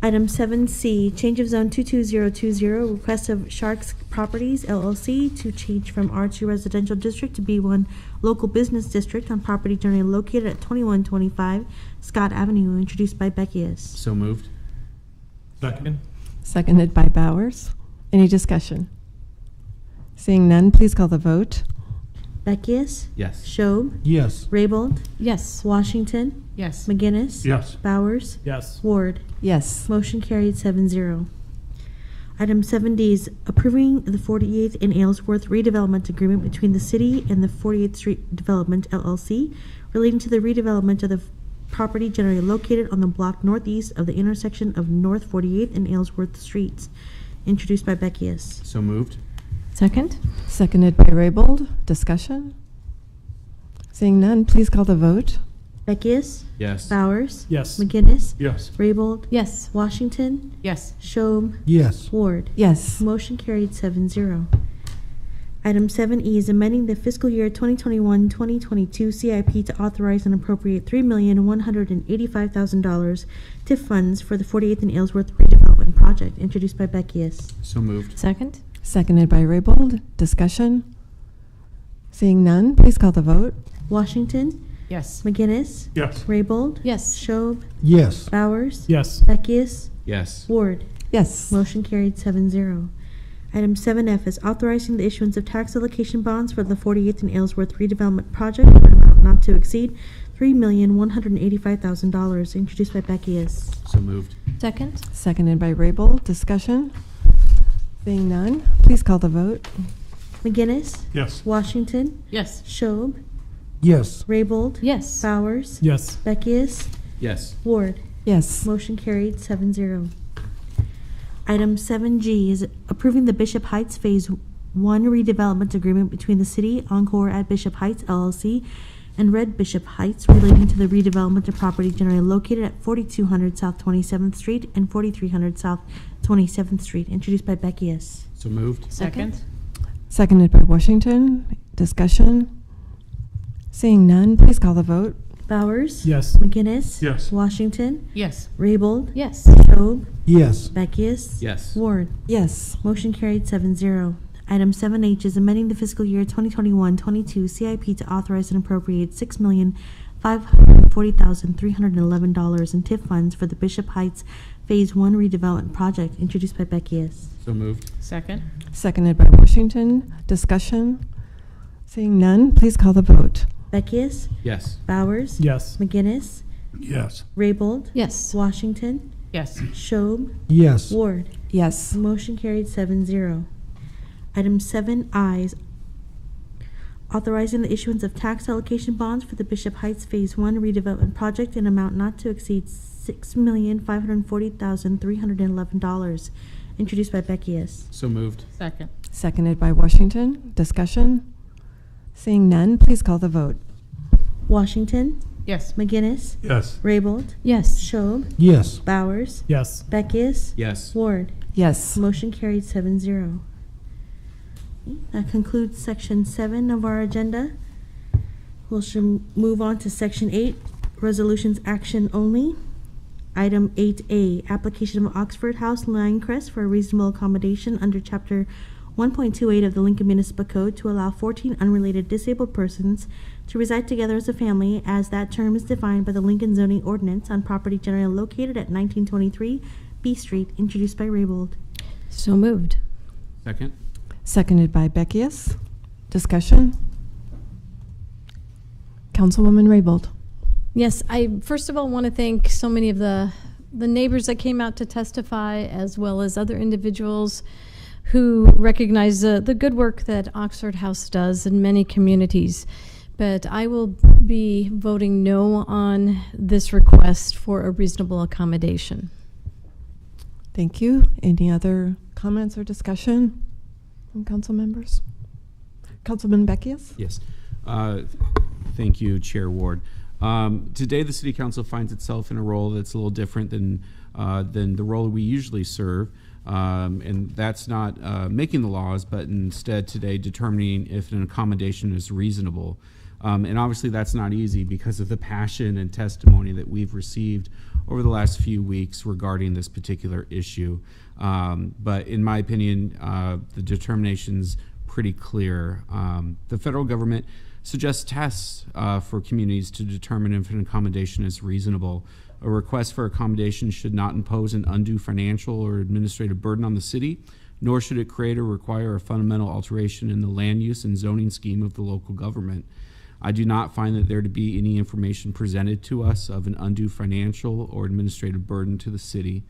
Item 7C, change of zone 22020, request of Sharks Properties LLC to change from R2 Residential District to B1 Local Business District on property generally located at 2125 Scott Avenue, introduced by Beckius. So moved. Second. Seconded by Bowers. Any discussion? Seeing none, please call the vote. Beckius, Yes. Schob, Yes. Raybold, Yes. Washington, Yes. McGinnis, Yes. Bowers, Yes. Ward. Yes. Motion carried 7-0. Item 7D is approving the 48th and Aylesworth redevelopment agreement between the city and the 48th Street Development LLC relating to the redevelopment of the property generally located on the block northeast of the intersection of North 48th and Aylesworth Streets, introduced by Beckius. So moved. Second. Seconded by Raybold. Discussion? Seeing none, please call the vote. Beckius, Yes. Bowers, Yes. McGinnis, Yes. Raybold, Yes. Washington, Yes. Schob, Yes. Ward. Yes. Motion carried 7-0. Item 7E is amending the fiscal year 2021-2022 CIP to authorize and appropriate $3,185,000 TIF funds for the 48th and Aylesworth redevelopment project, introduced by Beckius. So moved. Second. Seconded by Raybold. Discussion? Seeing none, please call the vote. Washington, Yes. McGinnis, Yes. Raybold, Yes. Schob, Yes. Bowers, Yes. Beckius, Yes. Ward. Yes. Motion carried 7-0. Item 7F is authorizing the issuance of tax allocation bonds for the 48th and Aylesworth redevelopment project in an amount not to exceed $3,185,000, introduced by Beckius. So moved. Second. Seconded by Raybold. Discussion? Seeing none, please call the vote. McGinnis, Yes. Washington, Yes. Schob, Yes. Raybold, Yes. Bowers, Yes. Beckius, Yes. Ward. Yes. Motion carried 7-0. Item 7G is approving the Bishop Heights Phase 1 redevelopment agreement between the city, Encore at Bishop Heights LLC, and Red Bishop Heights relating to the redevelopment of property generally located at 4200 South 27th Street and 4300 South 27th Street, introduced by Beckius. So moved. Second. Seconded by Washington. Discussion? Seeing none, please call the vote. Bowers, Yes. McGinnis, Yes. Washington, Yes. Raybold, Yes. Schob, Yes. Beckius, Yes. Ward. Yes. Motion carried 7-0. Item 7H is amending the fiscal year 2021-22 CIP to authorize and appropriate $6,540,311 in TIF funds for the Bishop Heights Phase 1 redevelopment project, introduced by Beckius. So moved. Second. Seconded by Washington. Discussion? Seeing none, please call the vote. Beckius? Yes. Bowers? Yes. McGinnis? Yes. Raybold? Yes. Washington? Yes. Schob? Yes. Ward? Yes. Motion carried 7-0. Item 7I is authorizing the issuance of tax allocation bonds for the Bishop Heights Phase 1 redevelopment project in amount not to exceed $6,540,311, introduced by Beckius. So moved. Second. Seconded by Washington. Discussion? Seeing none, please call the vote. Washington? Yes. McGinnis? Yes. Raybold? Yes. Schob? Yes. Bowers? Yes. Beckius? Yes. Ward? Yes. Motion carried 7-0. That concludes section 7 of our agenda. We should move on to section 8, resolutions action only. Item 8A, application of Oxford House Lancaster for a reasonable accommodation under chapter 1.28 of the Lincoln Municipal Code to allow 14 unrelated disabled persons to reside together as a family, as that term is defined by the Lincoln zoning ordinance, on property generally located at 1923 B Street, introduced by Raybold. So moved. Second. Seconded by Beckius. Discussion? Councilwoman Raybold. Yes, I first of all want to thank so many of the neighbors that came out to testify, as well as other individuals who recognize the good work that Oxford House does in many communities. But I will be voting no on this request for a reasonable accommodation. Thank you. Any other comments or discussion from council members? Councilman Beckius? Yes. Thank you, Chair Ward. Today, the City Council finds itself in a role that's a little different than the role we usually serve. And that's not making the laws, but instead today determining if an accommodation is reasonable. And obviously that's not easy because of the passion and testimony that we've received over the last few weeks regarding this particular issue. But in my opinion, the determination's pretty clear. The federal government suggests tests for communities to determine if an accommodation is reasonable. A request for accommodation should not impose an undue financial or administrative burden on the city, nor should it create or require a fundamental alteration in the land use and zoning scheme of the local government. I do not find that there to be any information presented to us of an undue financial or administrative burden to the city.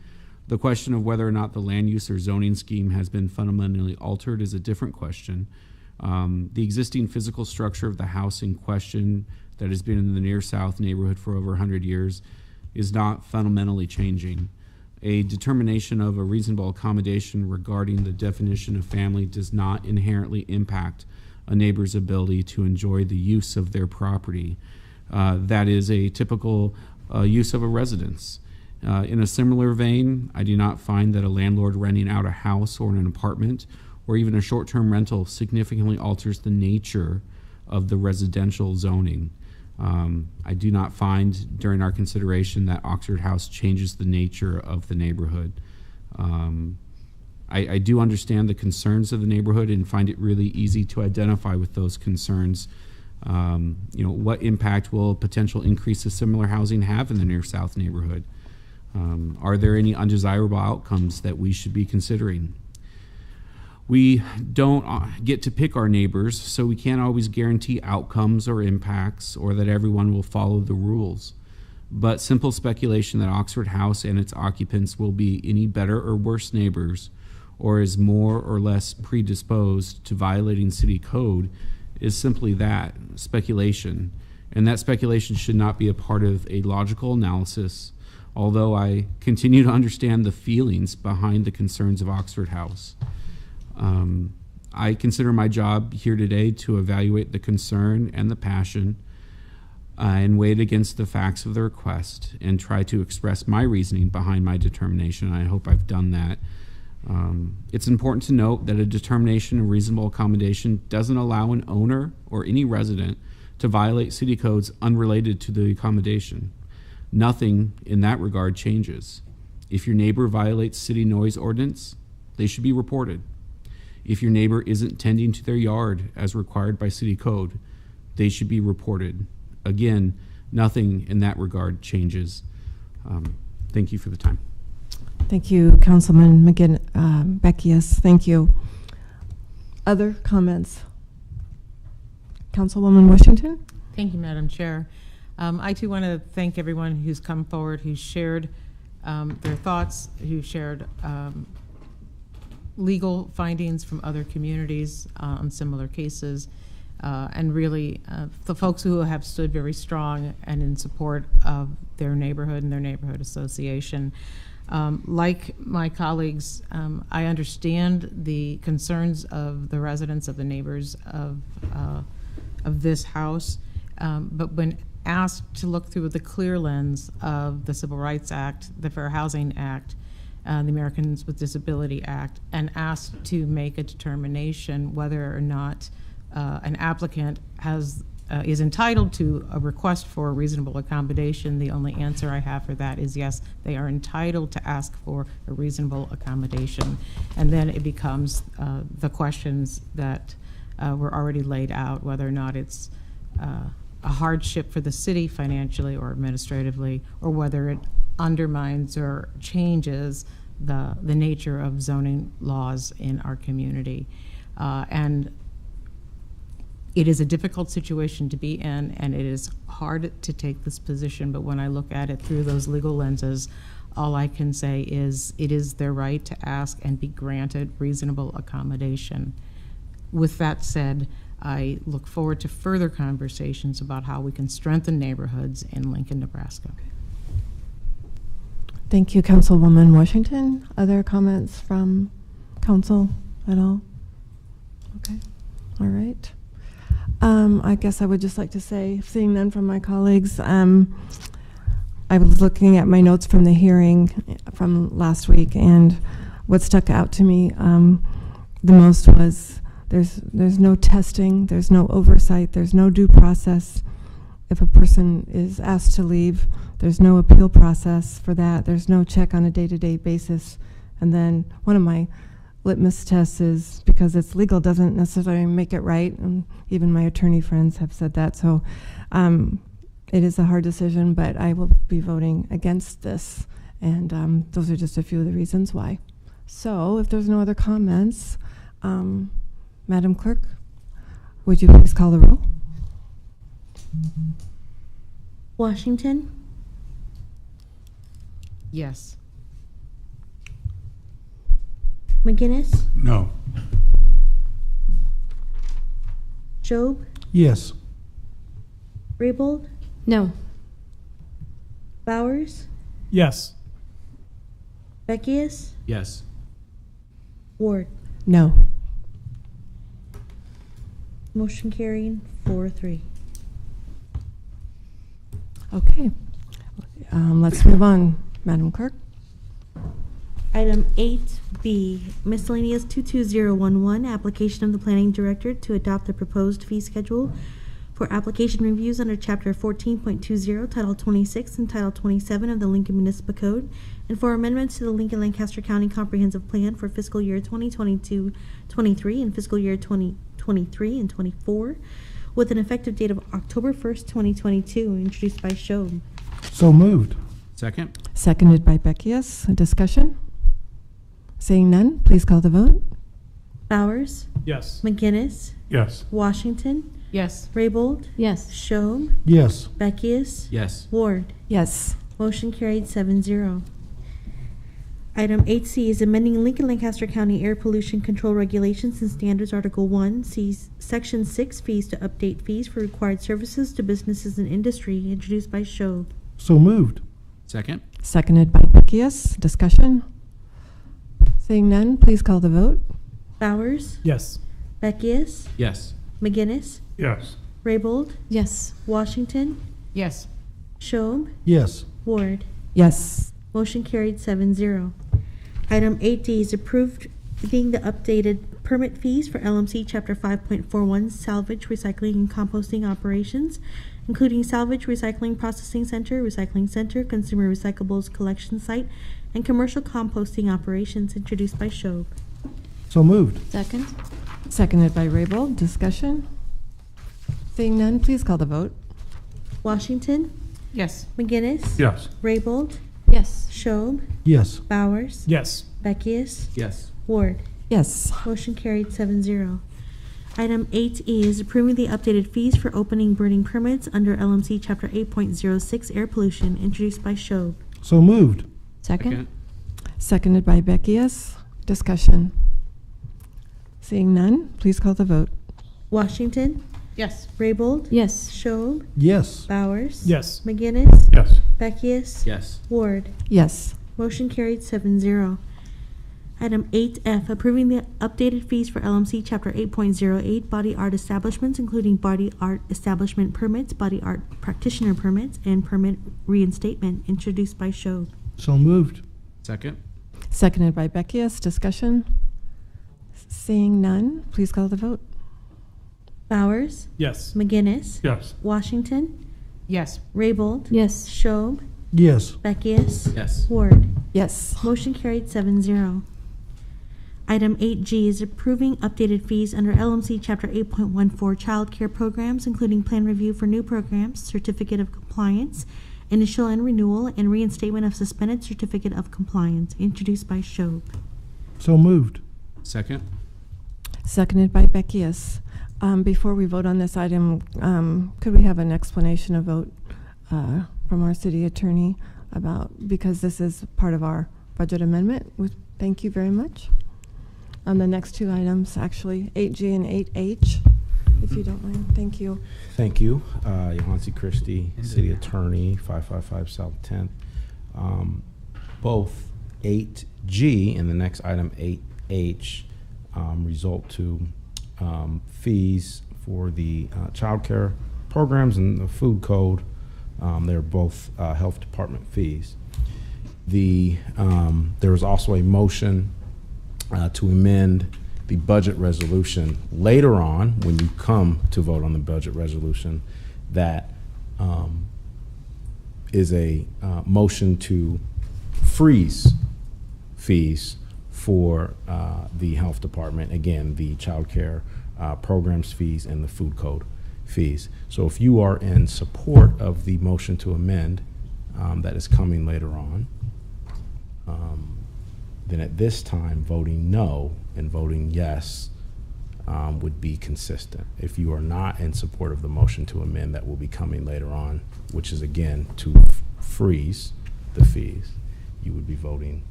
The question of whether or not the land use or zoning scheme has been fundamentally altered is a different question. The existing physical structure of the house in question that has been in the near south neighborhood for over 100 years is not fundamentally changing. A determination of a reasonable accommodation regarding the definition of family does not inherently impact a neighbor's ability to enjoy the use of their property. That is a typical use of a residence. In a similar vein, I do not find that a landlord renting out a house or an apartment or even a short-term rental significantly alters the nature of the residential zoning. I do not find during our consideration that Oxford House changes the nature of the neighborhood. I do understand the concerns of the neighborhood and find it really easy to identify with those concerns. What impact will a potential increase of similar housing have in the near south neighborhood? Are there any undesirable outcomes that we should be considering? We don't get to pick our neighbors, so we can't always guarantee outcomes or impacts or that everyone will follow the rules. But simple speculation that Oxford House and its occupants will be any better or worse neighbors or is more or less predisposed to violating city code is simply that, speculation. And that speculation should not be a part of a logical analysis, although I continue to understand the feelings behind the concerns of Oxford House. I consider my job here today to evaluate the concern and the passion and weigh it against the facts of the request and try to express my reasoning behind my determination. I hope I've done that. It's important to note that a determination of reasonable accommodation doesn't allow an owner or any resident to violate city codes unrelated to the accommodation. Nothing in that regard changes. If your neighbor violates city noise ordinance, they should be reported. If your neighbor isn't tending to their yard as required by city code, they should be reported. Again, nothing in that regard changes. Thank you for the time. Thank you, Councilman Beckius. Thank you. Other comments? Councilwoman Washington? Thank you, Madam Chair. I too want to thank everyone who's come forward, who's shared their thoughts, who shared legal findings from other communities on similar cases, and really the folks who have stood very strong and in support of their neighborhood and their neighborhood association. Like my colleagues, I understand the concerns of the residents, of the neighbors of this house, but when asked to look through the clear lens of the Civil Rights Act, the Fair Housing Act, the Americans with Disability Act, and asked to make a determination whether or not an applicant is entitled to a request for a reasonable accommodation, the only answer I have for that is yes, they are entitled to ask for a reasonable accommodation. And then it becomes the questions that were already laid out, whether or not it's a hardship for the city financially or administratively, or whether it undermines or changes the nature of zoning laws in our community. And it is a difficult situation to be in, and it is hard to take this position, but when I look at it through those legal lenses, all I can say is it is their right to ask and be granted reasonable accommodation. With that said, I look forward to further conversations about how we can strengthen neighborhoods in Lincoln, Nebraska. Thank you, Councilwoman Washington. Other comments from council at all? Okay, all right. I guess I would just like to say, seeing none from my colleagues, I was looking at my notes from the hearing from last week, and what stuck out to me the most was there's no testing, there's no oversight, there's no due process. If a person is asked to leave, there's no appeal process for that. There's no check on a day-to-day basis. And then one of my litmus tests is because it's legal doesn't necessarily make it right, and even my attorney friends have said that. So it is a hard decision, but I will be voting against this, and those are just a few of the reasons why. So if there's no other comments, Madam Clerk, would you please call the roll? Washington? Yes. McGinnis? No. Job? Yes. Raybold? No. Bowers? Yes. Beckius? Yes. Ward? No. Motion carrying 4-3. Okay. Let's move on, Madam Clerk. Item 8B, miscellaneous 22011, application of the planning director to adopt the proposed fee schedule for application reviews under Chapter 14.20, Title 26 and Title 27 of the Lincoln Municipal Code, and for amendments to the Lincoln-Lancaster County Comprehensive Plan for fiscal year 2022-23 and fiscal year 2023 and 24, with an effective date of October 1st, 2022, introduced by Schob. So moved. Second? Seconded by Beckius. Discussion? Seeing none, please call the vote. Bowers? Yes. McGinnis? Yes. Washington? Yes. Raybold? Yes. Schob? Yes. Beckius? Yes. Ward? Yes. Motion carried 7-0. Item 8C is amending Lincoln-Lancaster County Air Pollution Control Regulations and Standards, Article 1, Section 6, fees to update fees for required services to businesses and industry, introduced by Schob. So moved. Second? Seconded by Beckius. Discussion? Seeing none, please call the vote. Bowers? Yes. Beckius? Yes. McGinnis? Yes. Raybold? Yes. Washington? Yes. Schob? Yes. Ward? Yes. Motion carried 7-0. Item 8D is approving the updated permit fees for LMC Chapter 5.41 salvage, recycling, and composting operations, including salvage, recycling processing center, consumer recyclables collection site, and commercial composting operations, introduced by Schob. So moved. Second? Seconded by Raybold. Discussion? Seeing none, please call the vote. Washington, Yes. McGinnis, Yes. Raybold, Yes. Schob, Yes. Bowers, Yes. Beckius, Yes. Ward. Yes. Motion carried 7-0. Item 8E is approving the updated fees for opening burning permits under LMC Chapter 8.06 Air Pollution, introduced by Schob. So moved. Second? Seconded by Beckius. Discussion? Seeing none, please call the vote. Washington, Yes. Raybold, Yes. Schob, Yes. Bowers, Yes. McGinnis, Yes. Beckius, Yes. Ward. Yes. Motion carried 7-0. Item 8F, approving the updated fees for LMC Chapter 8.08 body art establishments, including body art establishment permits, body art practitioner permits, and permit reinstatement, introduced by Schob. So moved. Second? Seconded by Beckius. Discussion? Seeing none, please call the vote. Bowers, Yes. McGinnis, Yes. Washington, Yes. Raybold, Yes. Schob, Yes. Beckius, Yes. Ward. Yes. Motion carried 7-0. Item 8G is approving updated fees under LMC Chapter 8.14 Child Care Programs, including plan review for new programs, certificate of compliance, initial and renewal, and reinstatement of suspended certificate of compliance, introduced by Schob. So moved. Second? Seconded by Beckius. Before we vote on this item, could we have an explanation of vote from our city attorney about, because this is part of our budget amendment? Thank you very much. The next two items, actually, 8G and 8H, if you don't mind. Thank you. Thank you. Johansi Christie, City Attorney, 555 South 10th. Both 8G and the next item, 8H, result to fees for the child care programs and the food code. They're both health department fees. There was also a motion to amend the budget resolution later on when you come to vote on the budget resolution. That is a motion to freeze fees for the health department. Again, the child care programs fees and the food code fees. So if you are in support of the motion to amend that is coming later on, then at this time, voting no and voting yes would be consistent. If you are not in support of the motion to amend that will be coming later on, which is again to freeze the fees, you would be voting,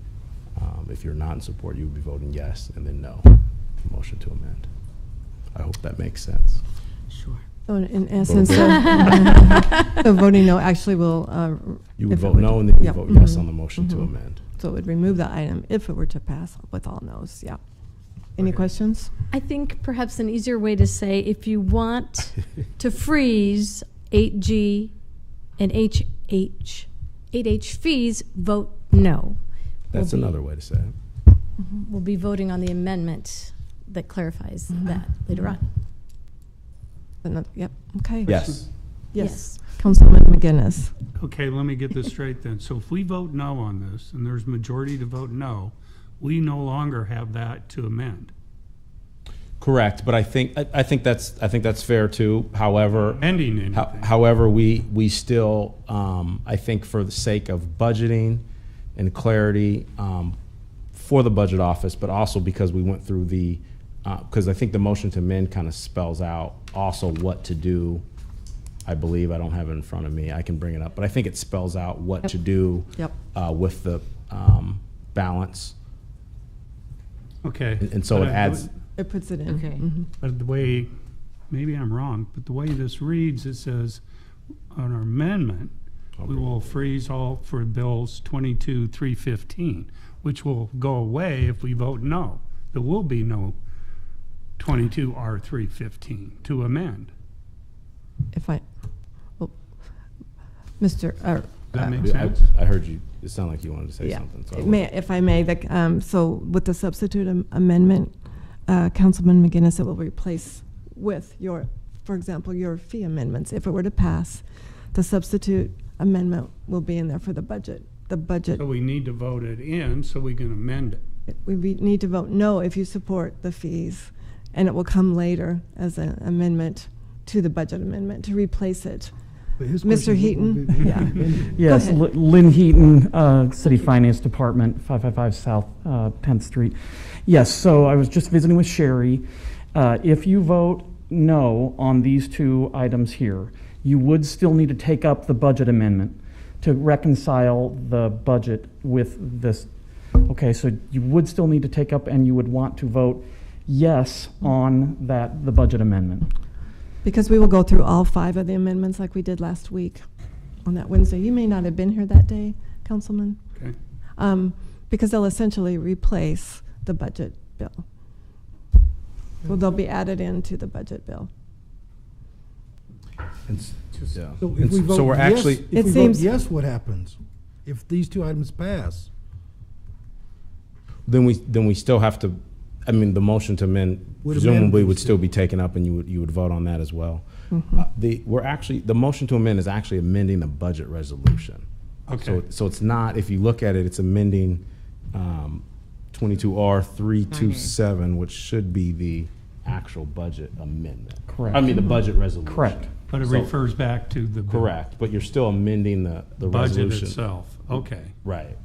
if you're not in support, you would be voting yes and then no, the motion to amend. I hope that makes sense. Sure. So in essence, so voting no actually will. You would if it vote were no to- and then you yep. would vote yes Mhm. on the motion to Mhm. amend. So it would remove the item if it were to pass with all no's. Yeah. Any questions? I think perhaps an easier way to say, if you want to freeze 8G and 8H fees, vote no. That's We'll be- another way to say it. We'll be voting on the amendment that clarifies that later on. Yep. Okay. Yes. Yes. Councilman McGinnis. Okay, let me get this straight then. So if we vote no on this, and there's majority to vote no, we no longer have that to amend. Correct, but I think that's fair too. However, Amending anything. however, we still I think for the sake of budgeting and clarity for the budget office, but also because we went through the because I think the motion to amend kind of spells out also what to do. I believe, I don't have it in front of me. I can bring it up, but I think it spells out what to do with the balance. Okay. And so But it I- adds. It puts it in. Okay. But the way, maybe I'm wrong, but the way this reads, it says on our amendment, we will freeze all for bills 22-315, which will go away if we vote no. There will be no 22R315 to amend. If I, well, Mr. That makes sense? I heard you. It sounded like you wanted to say something. So I if I may, so with the substitute amendment, Councilman McGinnis, it will replace with your, for example, your fee amendments. If it were to pass, the substitute amendment will be in there for the budget. The budget. So we need to vote it in so we can amend it. need to vote no if you support the fees, and it will come later as an amendment to the budget amendment to replace it. Mr. Heaton? Yeah. Yes, Go ahead. Lynn Heaton, City Finance Department, 555 South 10th Street. Yes, so I was just visiting with Sherry. If you vote no on these two items here, you would still need to take up the budget amendment to reconcile the budget with this. Okay, so you would still need to take up, and you would want to vote yes on the budget amendment. Because we will go through all 5 of the amendments like we did last week on that Wednesday. You may not have been here that day, Councilman. Okay. Because they'll essentially replace the budget bill. Well, they'll be added into the budget bill. So if we vote so we're yes, actually. if It we seems- vote yes, what happens? If these two items pass? Then we still have to, I mean, the motion to amend Would presumably amend would these still be taken up, and you would vote on that as well. The motion to amend is actually amending the budget resolution. Okay. So it's not, if you look at it, it's amending 22R327, which should be the actual budget amendment. Correct. I mean, the budget resolution. Correct. But it So- refers back to the bill. Correct, but you're still amending the Budget resolution. itself. Okay. Right.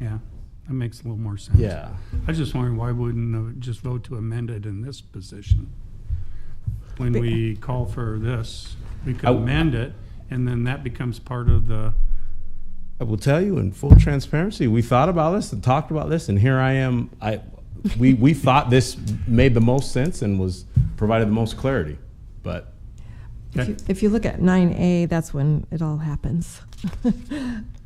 Yeah, that makes a little more sense. Yeah. I was just wondering why wouldn't just vote to amend it in this position? When we call for this, we could amend it, and then that becomes part of the. I will tell you in full transparency, we thought about this and talked about this, and here I am. We thought this made the most sense and provided the most clarity, but. If you look at 9A, that's when it all happens.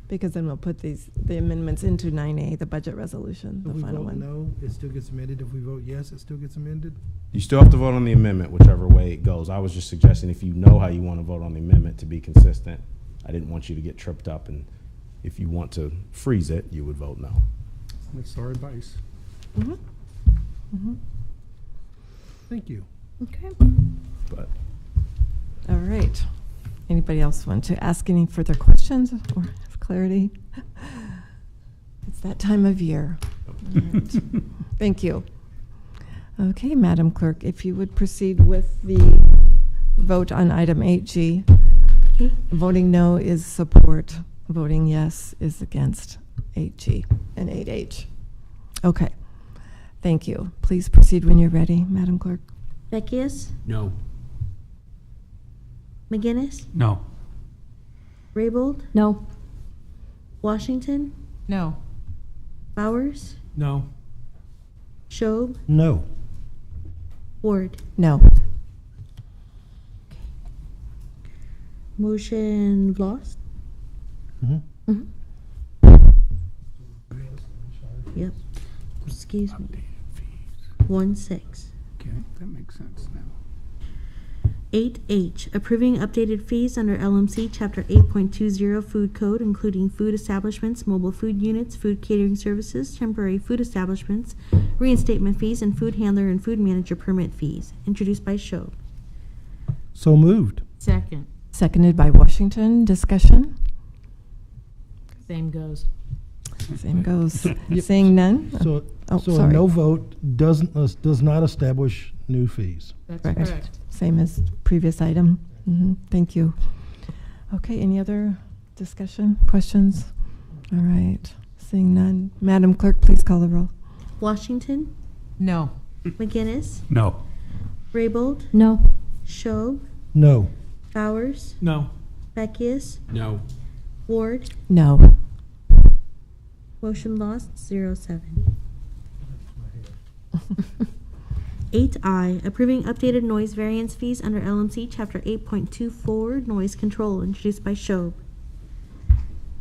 Because then we'll put the amendments into 9A, the budget resolution, the final one. No, it still gets amended. If we vote yes, it still gets amended? You still have to vote on the amendment, whichever way it goes. I was just suggesting if you know how you want to vote on the amendment to be consistent, I didn't want you to get tripped up, and if you want to freeze it, you would vote no. That's our advice. Mm-hmm. Mm-hmm. Thank you. Okay. But All right. Anybody else want to ask any further questions or have clarity? It's that time of year. All right. Thank you. Okay, Madam Clerk, if you would proceed with the vote on item 8G. Okay. Voting no is support. Voting yes is against 8G and 8H. Okay. Thank you. Please proceed when you're ready, Madam Clerk. Beckius, No. McGinnis, No. Raybold, No. Washington, No. Bowers, No. Schob, No. Ward. No. Motion lost? Mhm. Yep. Excuse me. 1-6. Okay, that makes sense now. 8H, approving updated fees under LMC Chapter 8.20 Food Code, including food establishments, mobile food units, food catering services, temporary food establishments, reinstatement fees, and food handler and food manager permit fees, introduced by Schob. So moved. Second. Seconded by Washington. Discussion? Same goes. Same goes. Seeing none? So, Oh, so a sorry. no vote does not establish new fees. That's Correct. correct. Same as previous item. Thank you. Okay, any other discussion, questions? All right, seeing none. Madam Clerk, please call the roll. Washington, No. McGinnis, No. Raybold, No. Schob, No. Bowers, No. Beckius, No. Ward. No. Motion lost, 0-7. 8I, approving updated noise variance fees under LMC Chapter 8.24 Noise Control, introduced by Schob.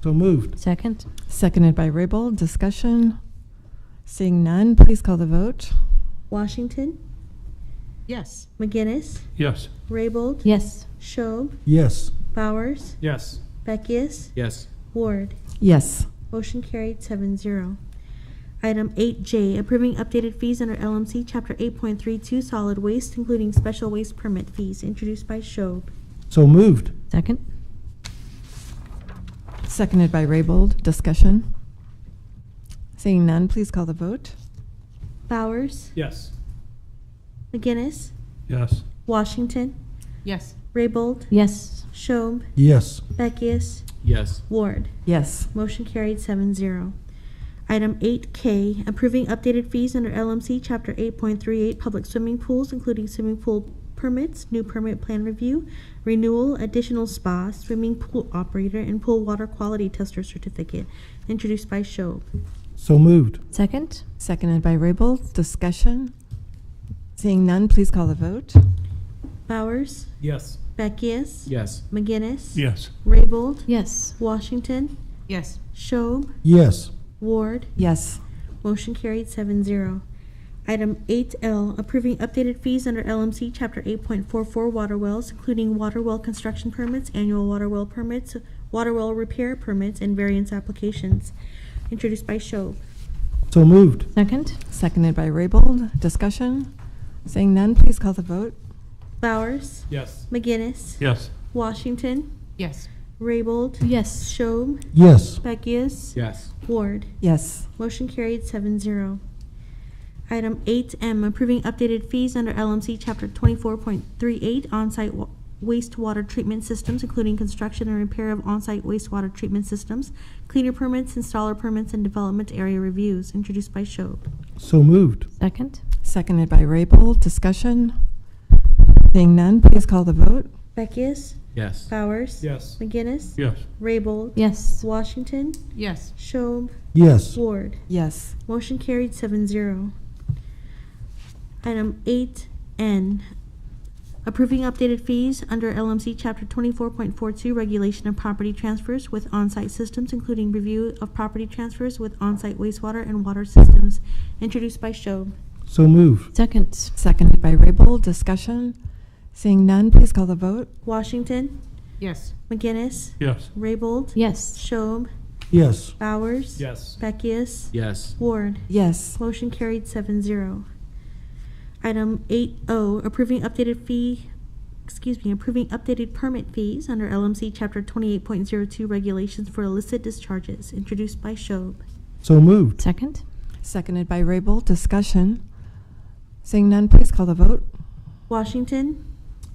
So moved. Second. Seconded by Raybold. Discussion? Seeing none, please call the vote. Washington, Yes. McGinnis, Yes. Raybold, Yes. Schob, Yes. Bowers, Yes. Beckius, Yes. Ward. Yes. Motion carried 7-0. Item 8J, approving updated fees under LMC Chapter 8.32 Solid Waste, including special waste permit fees, introduced by Schob. So moved. Second. Seconded by Raybold. Discussion? Seeing none, please call the vote. Bowers, Yes. McGinnis, Yes. Washington, Yes. Raybold, Yes. Schob, Yes. Beckius, Yes. Ward. Yes. Motion carried 7-0. Item 8K, approving updated fees under LMC Chapter 8.38 public swimming pools, including swimming pool permits, new permit plan review, renewal, additional spa, swimming pool operator, and pool water quality tester certificate, introduced by Schob. So moved. Second? Seconded by Raybold. Discussion? Seeing none, please call the vote. Bowers, Yes. Beckius, Yes. McGinnis, Yes. Raybold, Yes. Washington, Yes. Schob, Yes. Ward. Yes. Motion carried 7-0. Item 8L, approving updated fees under LMC Chapter 8.44 water wells, including water well construction permits, annual water well permits, water well repair permits, and variance applications, introduced by Schob. So moved. Second? Seconded by Raybold. Discussion? Seeing none, please call the vote. Bowers, Yes. McGinnis, Yes. Washington, Yes. Raybold, Yes. Schob, Yes. Beckius, Yes. Ward. Yes. Motion carried 7-0. Item 8M, approving updated fees under LMC Chapter 24.38 on-site wastewater treatment systems, including construction and repair of on-site wastewater treatment systems, cleaner permits, installer permits, and development area reviews, introduced by Schob. So moved. Second? Seconded by Raybold. Discussion? Seeing none, please call the vote. Beckius, Yes. Bowers, Yes. McGinnis, Yes. Raybold, Yes. Washington, Yes. Schob, Yes. Ward. Yes. Motion carried 7-0. Item 8N, approving updated fees under LMC Chapter 24.42 regulation of property transfers with on-site systems, including review of property transfers with on-site wastewater and water systems, introduced by Schob. So moved. Second? Seconded by Raybold. Discussion? Seeing none, please call the vote. Washington, Yes. McGinnis, Yes. Raybold, Yes. Schob, Yes. Bowers, Yes. Beckius, Yes. Ward. Yes. Motion carried 7-0. Item 8O, approving updated permit fees under LMC Chapter 28.02 regulations for illicit discharges, introduced by Schob. So moved. Second? Seconded by Raybold. Discussion? Seeing none, please call the vote. Washington,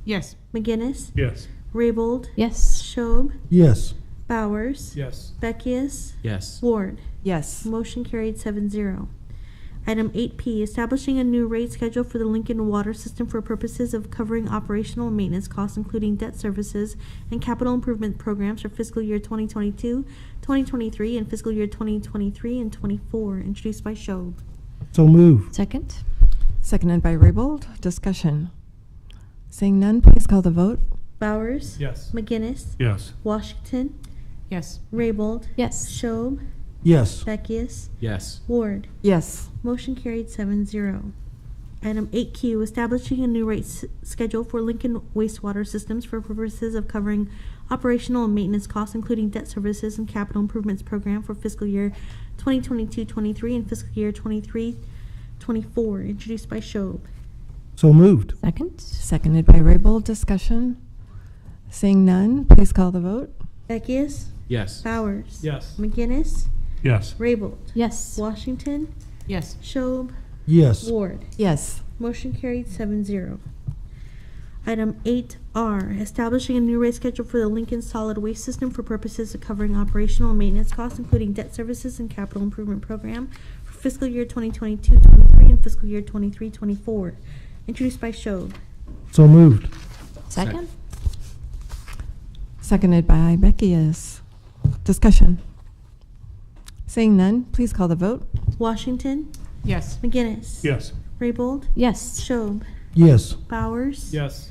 Yes. McGinnis, Yes. Raybold, Yes. Schob, Yes. Bowers, Yes. Beckius, Yes. Ward. Yes. Motion carried 7-0. Item 8P, establishing a new rate schedule for the Lincoln water system for purposes of covering operational and maintenance costs, including debt services and capital improvement programs for fiscal year 2022, 2023, and fiscal year 2023 and 24, introduced by Schob. So moved. Second? Seconded by Raybold. Discussion? Seeing none, please call the vote. Bowers, Yes. McGinnis, Yes. Washington, Yes. Raybold, Yes. Schob, Yes. Beckius, Yes. Ward. Yes. Motion carried 7-0. Item 8Q, establishing a new rate schedule for Lincoln wastewater systems for purposes of covering operational and maintenance costs, including debt services and capital improvements program for fiscal year 2022-23 and fiscal year 23-24, introduced by Schob. So moved. Second? Seconded by Raybold. Discussion? Seeing none, please call the vote. Beckius, Yes. Bowers, Yes. McGinnis, Yes. Raybold, Yes. Washington, Yes. Schob, Yes. Ward. Yes. Motion carried 7-0. Item 8R, establishing a new rate schedule for the Lincoln solid waste system for purposes of covering operational and maintenance costs, including debt services and capital improvement program for fiscal year 2022-23 and fiscal year 23-24, introduced by Schob. So moved. Second? Seconded by Beckius. Discussion? Seeing none, please call the vote. Washington, Yes. McGinnis, Yes. Raybold, Yes. Schob, Yes. Bowers, Yes.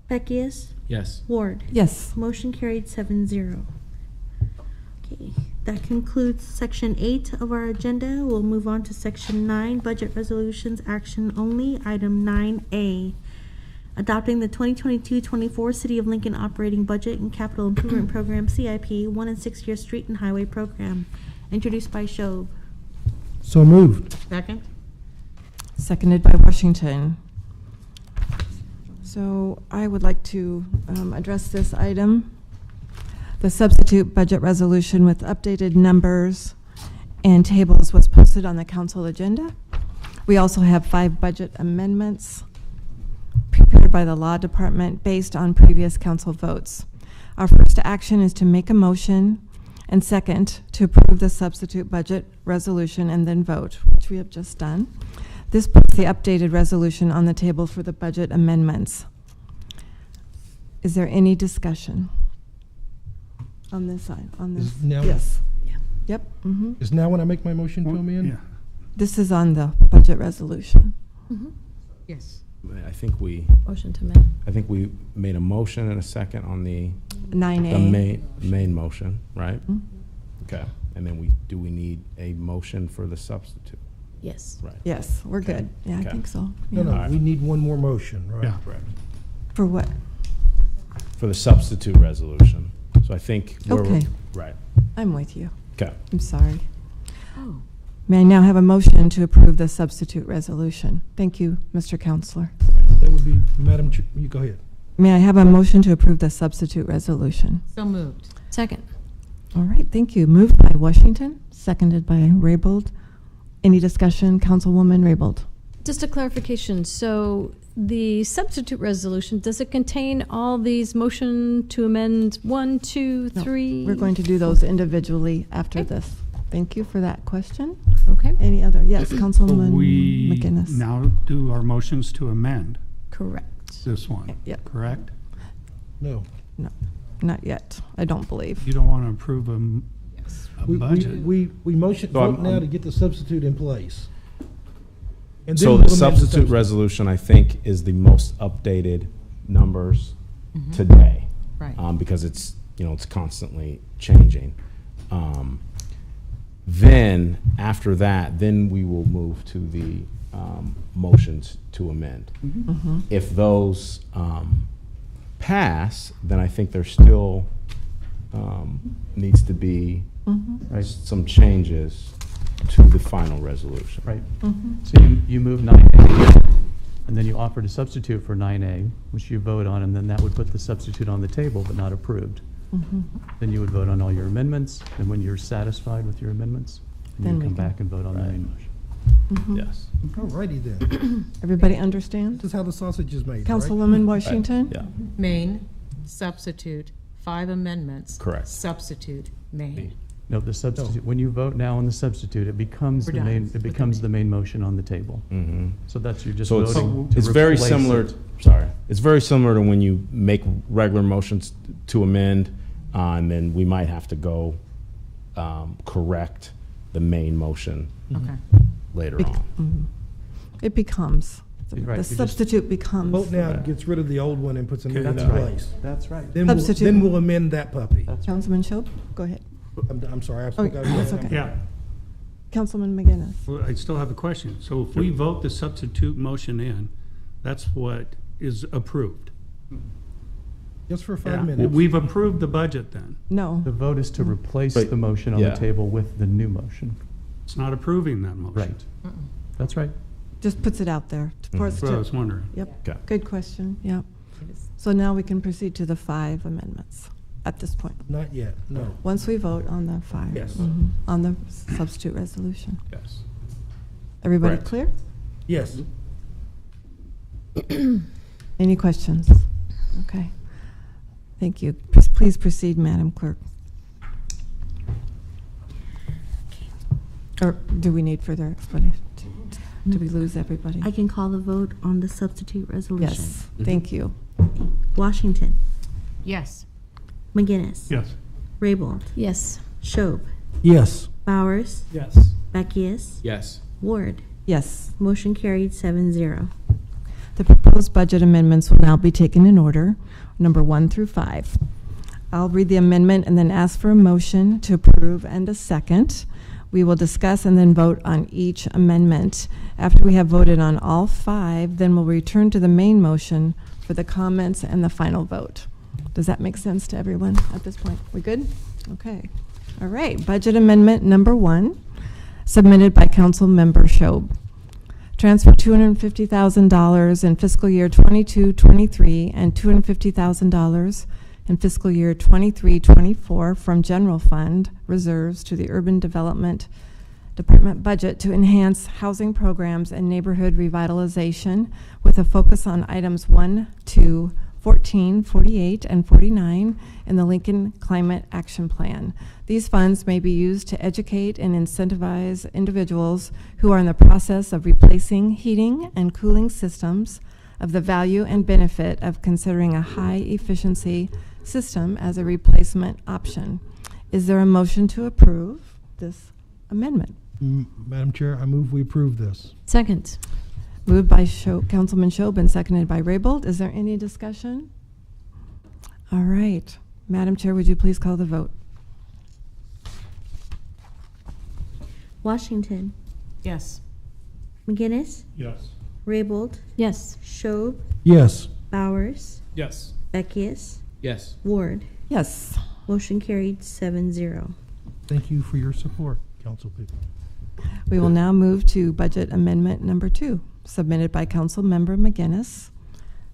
Beckius, Yes. Ward. Yes. Motion carried 7-0. Okay, that concludes section 8 of our agenda. We'll move on to section 9, budget resolutions, action only. Item 9A, adopting the 2022-24 City of Lincoln operating budget and capital improvement program, CIP, 1 and 6 year street and highway program, introduced by Schob. So moved. Second? Seconded by Washington. So I would like to address this item. The substitute budget resolution with updated numbers and tables what's posted on the council agenda. We also have 5 budget amendments prepared by the law department based on previous council votes. Our first action is to make a motion, and second, to approve the substitute budget resolution and then vote, which we have just done. This puts the updated resolution on the table for the budget amendments. Is there any discussion on this side? On this? Is now- Yes. Yep. Mm-hmm. Is now when I make my motion to amend? Yeah. This is on the budget resolution. Yes. I think we Motion to amend. made a motion and a second on the 9A. main motion, right? Mhm. Okay. And then do we need a motion for the substitute? Yes. Right. Yes, we're Okay. good. Yeah, I Okay. think so. No, Yeah. no, we need one more motion, right? Yeah. Correct. For what? For the substitute resolution. So I think Okay. right. I'm with you. Okay. I'm sorry. May I now have a motion to approve the substitute resolution? Thank you, Mr. Counselor. That would be, Madam Chair, you go ahead. May I have a motion to approve the substitute resolution? So moved. Second. All right, thank you. Moved by Washington, seconded by Raybold. Any discussion, Councilwoman Raybold? Just a clarification. So the substitute resolution, does it contain all these motion to amend 1, 2, No, 3? We're going to do those individually after this. Thank you for that question. Okay. Any other? Yes, Councilwoman We McGinnis. now do our motions to amend Correct. this one, Yep. correct? No. No, not yet. I don't believe. You don't want to approve a We budget. motion, So I'm- vote now to get the substitute in place. And then So we'll the amend substitute resolution, I think, is the most updated numbers today. Right. Because it's, it's constantly changing. Then, after that, then we will move to the motions to amend. Mhm. If those pass, then I think there still needs to be Mhm. some changes to the final resolution. Right. Mhm. So you move 9A, and then you offer to substitute for 9A, which you vote on, and then that would put the substitute on the table but not approved. Mhm. Then you would vote on all your amendments, and when you're satisfied with your amendments, then Then you we come can- back and vote on the main motion. Mhm. Yes. All righty then. Everybody understand? This is how the sausage is made, right? Councilwoman Washington? Yeah. Main, substitute, 5 amendments. Correct. Substitute, main. No, the substitute, when you vote now on the substitute, it becomes We're the done main, with it the becomes the main motion on the table. Mhm. So that's, you're just So it's, voting to it's very replace similar. it. Sorry, it's very similar to when you make regular motions to amend, and then we might have to go correct the main motion Okay. later Bec- on. mhm. It becomes, Right, the you just- substitute becomes. Vote now gets rid of the old one and puts a new one in That's right. place. That's right. Substitute. Then we'll amend that puppy. Councilman Shope, go ahead. I'm sorry, I Oh, spoke out of that's turn. okay. Yeah. Councilman McGinnis. Well, I still have a question. So if we vote the substitute motion in, that's what is approved. Just for Yeah. 5 minutes. We've approved the budget then. No. The vote is to replace But- the motion on yeah. the table with the new motion. It's not approving that motion. Right. That's right. Just puts it out there. For us That's what I to- was wondering. Yep, Okay. good question, yep. So now we can proceed to the 5 amendments at this point. Not yet, no. Once we vote on the 5. Yes. On the substitute resolution. Yes. Everybody Correct. clear? Yes. Any questions? Okay. Thank you. Please proceed, Madam Clerk. Or do we need further explanation? Did we lose everybody? I can call the vote on the substitute resolution. Yes, thank you. Washington, Yes. McGinnis. Yes. Raybold, Yes. Shope, Yes. Bowers, Yes. Beckius, Yes. Ward. Yes. Motion carried 7-0. The proposed budget amendments will now be taken in order, number 1 through 5. I'll read the amendment and then ask for a motion to approve and a second. We will discuss and then vote on each amendment. After we have voted on all 5, then we'll return to the main motion for the comments and the final vote. Does that make sense to everyone at this point? We good? Okay. All right. Budget amendment number 1, submitted by Council Member Shobe. Transfer $250,000 in fiscal year 22-23 and $250,000 in fiscal year 23-24 from general fund reserves to the urban development Department budget to enhance housing programs and neighborhood revitalization with a focus on items 1 to 14, 48, and 49 in the Lincoln Climate Action Plan. These funds may be used to educate and incentivize individuals who are in the process of replacing heating and cooling systems of the value and benefit of considering a high-efficiency system as a replacement option. Is there a motion to approve this amendment? Madam Chair, I move we approve this. Second. Moved by Councilman Shob and seconded by Raybold. Is there any discussion? All right. Madam Chair, would you please call the vote? Washington, Yes. McGinnis, Yes. Raybold, Yes. Schob, Yes. Bowers, Yes. Beckius, Yes. Ward. Yes. Motion carried 7-0. Thank you for your support, council people. We will now move to budget amendment number 2, submitted by Council Member McGinnis.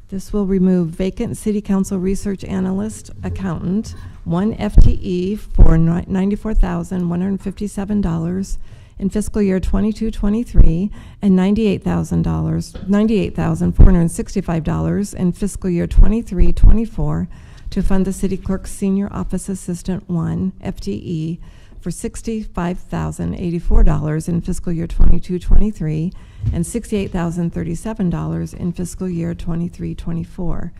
This will remove vacant City Council Research Analyst Accountant, 1 FTE for $94,157 in fiscal year 22-23 and $98,465 in fiscal year 23-24 to fund the City Clerk's Senior Office Assistant 1 FTE for $65,084 in fiscal year 22-23 and $68,037 in fiscal year 23-24.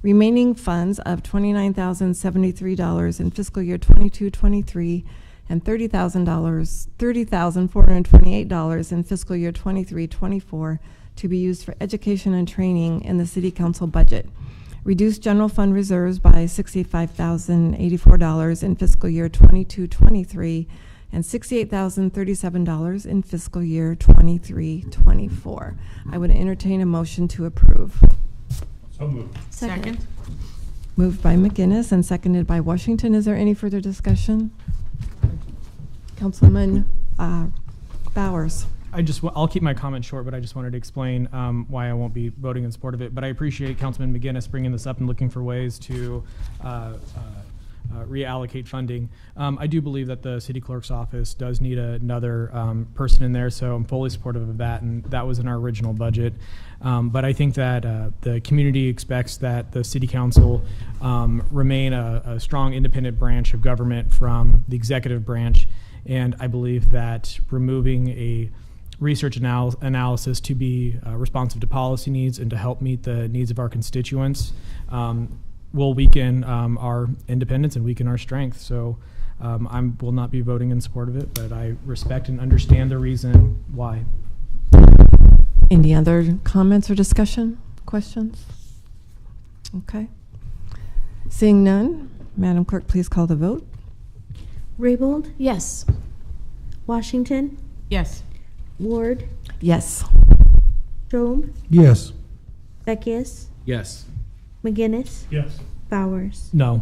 Remaining funds of $29,073 in fiscal year 22-23 and $30,428 in fiscal year 23-24 to be used for education and training in the City Council budget. Reduce general fund reserves by $65,084 in fiscal year 22-23 and $68,037 in fiscal year 23-24. I would entertain a motion to approve. So moved. Second. Moved by McGinnis and seconded by Washington. Is there any further discussion? Councilman Bowers. I'll keep my comment short, but I just wanted to explain why I won't be voting in support of it. But I appreciate Councilman McGinnis bringing this up and looking for ways to reallocate funding. I do believe that the city clerk's office does need another person in there, so I'm fully supportive of that, and that was in our original budget. But I think that the community expects that the city council remain a strong independent branch of government from the executive branch, and I believe that removing a research analysis to be responsive to policy needs and to help meet the needs of our constituents will weaken our independence and weaken our strength. So I will not be voting in support of it, but I respect and understand the reason why. Any other comments or discussion, questions? Okay. Seeing none, Madam Clerk, please call the vote. Raybold, Yes. Washington, Yes. Ward, Yes. Schob, Yes. Beckius, Yes. McGinnis, Yes. Bowers. No.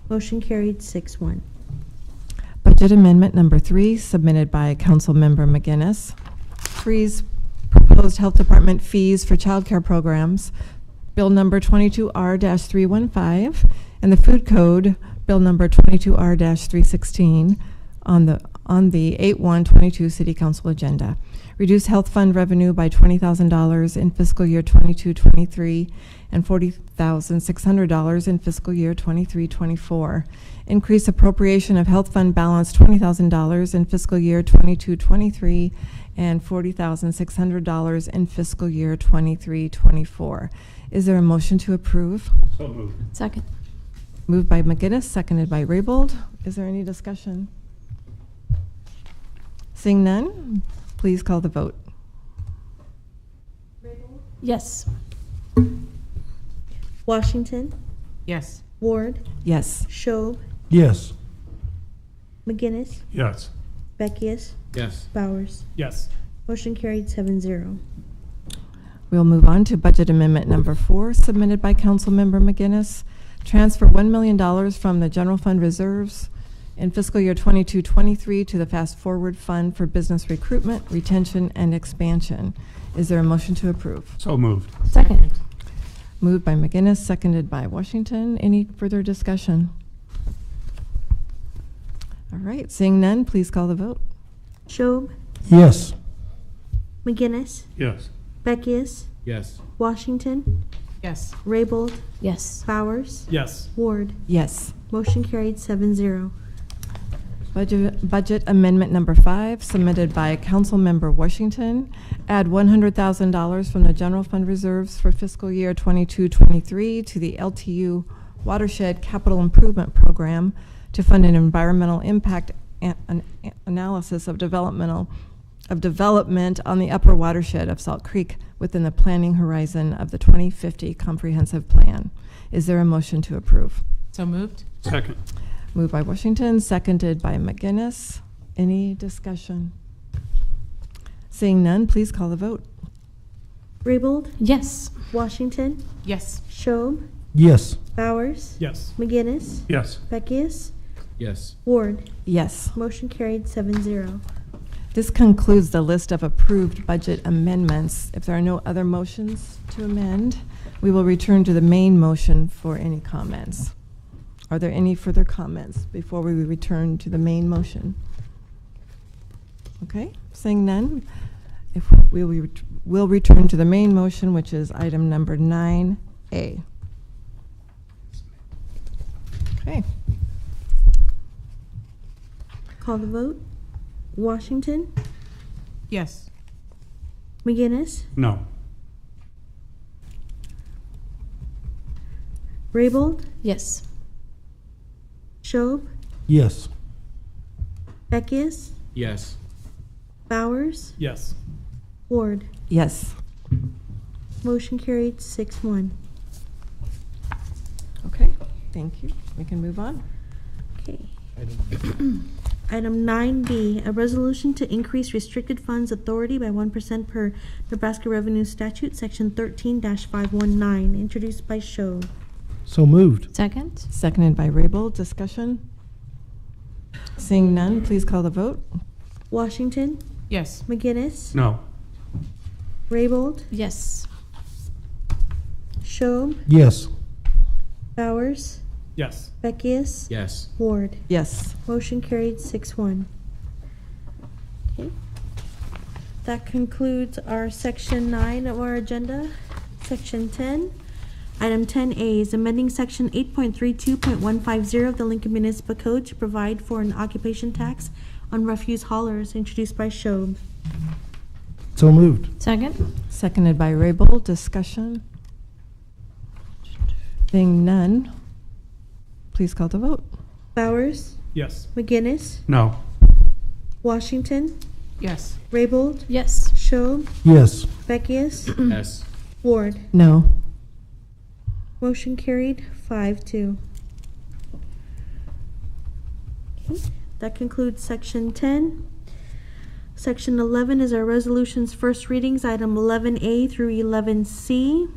Motion carried 6-1. Budget amendment number 3, submitted by Council Member McGinnis. Freeze proposed health department fees for child care programs, Bill number 22R-315, and the food code, Bill number 22R-316, on the 8/1/22 City Council agenda. Reduce health fund revenue by $20,000 in fiscal year 22-23 and $40,600 in fiscal year 23-24. Increase appropriation of health fund balance $20,000 in fiscal year 22-23 and $40,600 in fiscal year 23-24. Is there a motion to approve? So moved. Second. Moved by McGinnis, seconded by Raybold. Is there any discussion? Seeing none, please call the vote. Yes. Washington, Yes. Ward, Yes. Schob, Yes. McGinnis, Yes. Beckius, Yes. Bowers. Yes. Motion carried 7-0. We'll move on to budget amendment number 4, submitted by Councilmember McGinnis. Transfer $1 million from the general fund reserves in fiscal year 22-23 to the Fast Forward Fund for business recruitment, retention, and expansion. Is there a motion to approve? So moved. Second. Moved by McGinnis, seconded by Washington. Any further discussion? All right, seeing none, please call the vote. Schob, Yes. McGinnis, Yes. Beckius, Yes. Washington, Yes. Raybold, Yes. Bowers, Yes. Ward. Yes. Motion carried 7-0. Budget Amendment Number 5, submitted by Councilmember Washington. Add $100,000 from the general fund reserves for fiscal year 22-23 to the LTU Watershed Capital Improvement Program to fund an environmental impact analysis of development on the upper watershed of Salt Creek within the planning horizon of the 2050 Comprehensive Plan. Is there a motion to approve? So moved? Second. Moved by Washington, seconded by McGinnis. Any discussion? Seeing none, please call the vote. Raybold, Yes. Washington, Yes. Schob, Yes. Bowers, Yes. McGinnis, Yes. Beckius, Yes. Ward. Yes. Motion carried 7-0. This concludes the list of approved budget amendments. If there are no other motions to amend, we will return to the main motion for any comments. Are there any further comments before we return to the main motion? Okay, seeing none, if we'll return to the main motion, which is item number 9A. Okay. Call the vote. Washington, Yes. McGinnis, No. Raybold, Yes. Schob, Yes. Beckius, Yes. Bowers, Yes. Ward. Yes. Motion carried 6-1. Okay, thank you. We can move on. Okay. Item 9B, a resolution to increase restricted funds authority by 1% per Nebraska Revenue Statute, Section 13-519, introduced by Schob. So moved. Second? Seconded by Raybold. Discussion? Seeing none, please call the vote. Washington, Yes. McGinnis, No. Raybold, Yes. Schob, Yes. Bowers, Yes. Beckius, Yes. Ward. Yes. Motion carried 6-1. Okay. That concludes our section 9 of our agenda. Section 10. Item 10A is amending section 8.32.150 of the Lincoln Municipal Code to provide for an occupation tax on refuse haulers, introduced by Schob. So moved. Second? Seconded by Raybold. Discussion? Being none, please call the vote. Bowers, Yes. McGinnis, No. Washington, Yes. Raybold, Yes. Schob, Yes. Beckius, Yes. Ward. No. Motion carried 5-2. Okay, that concludes section 10. Section 11 is our resolutions first readings, item 11A through 11C.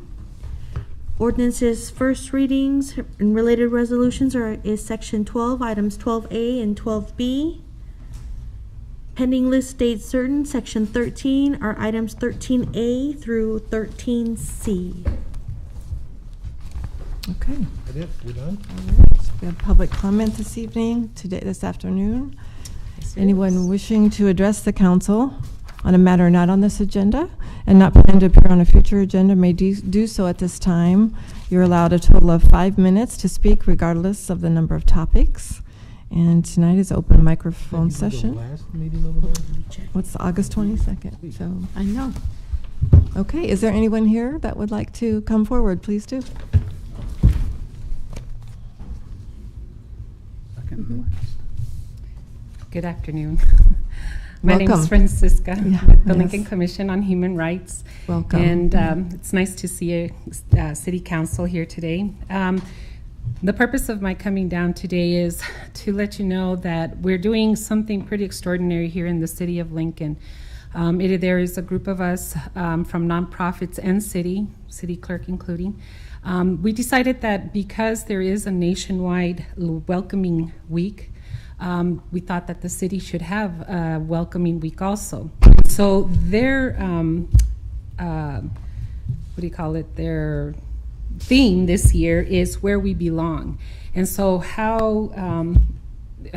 Ordinances first readings and related resolutions is section 12, items 12A and 12B. Pending list date certain, section 13 are items 13A through 13C. Okay. That it? We're done? All right. So we have public comment this evening, this afternoon. Anyone wishing to address the council on a matter not on this agenda and not plan to appear on a future agenda may do so at this time. You're allowed a total of 5 minutes to speak regardless of the number of topics. And tonight is open microphone session. Last meeting over there? What's August 22nd? So, I know. okay, is there anyone here that would like to come forward? Please do. Good afternoon. My name Welcome. is Francisca Yeah, with the yes. Lincoln Commission on Human Rights. Welcome. And it's nice to see a city council here today. The purpose of my coming down today is to let you know that we're doing something pretty extraordinary here in the city of Lincoln. There is a group of us from nonprofits and city clerk including. We decided that because there is a nationwide welcoming week, we thought that the city should have a welcoming week also. So their, their theme this year is where we belong. And so how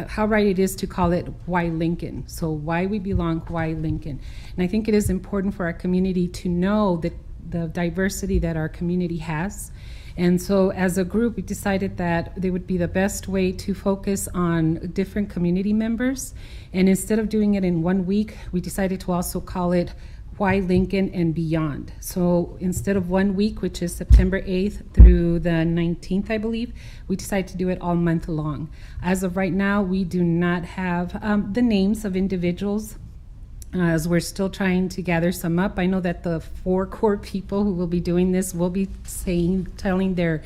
how right it is to call it Why Lincoln. So why we belong, why Lincoln. And I think it is important for our community to know that the diversity that our community has. And so as a group, we decided that they would be the best way to focus on different community members. And instead of doing it in 1 week, we decided to also call it Why Lincoln and Beyond. So instead of 1 week, which is September 8th through the 19th, I believe, we decided to do it all month long. As of right now, we do not have the names of individuals as we're still trying to gather some up. I know that the 4 core people who will be doing this will be telling their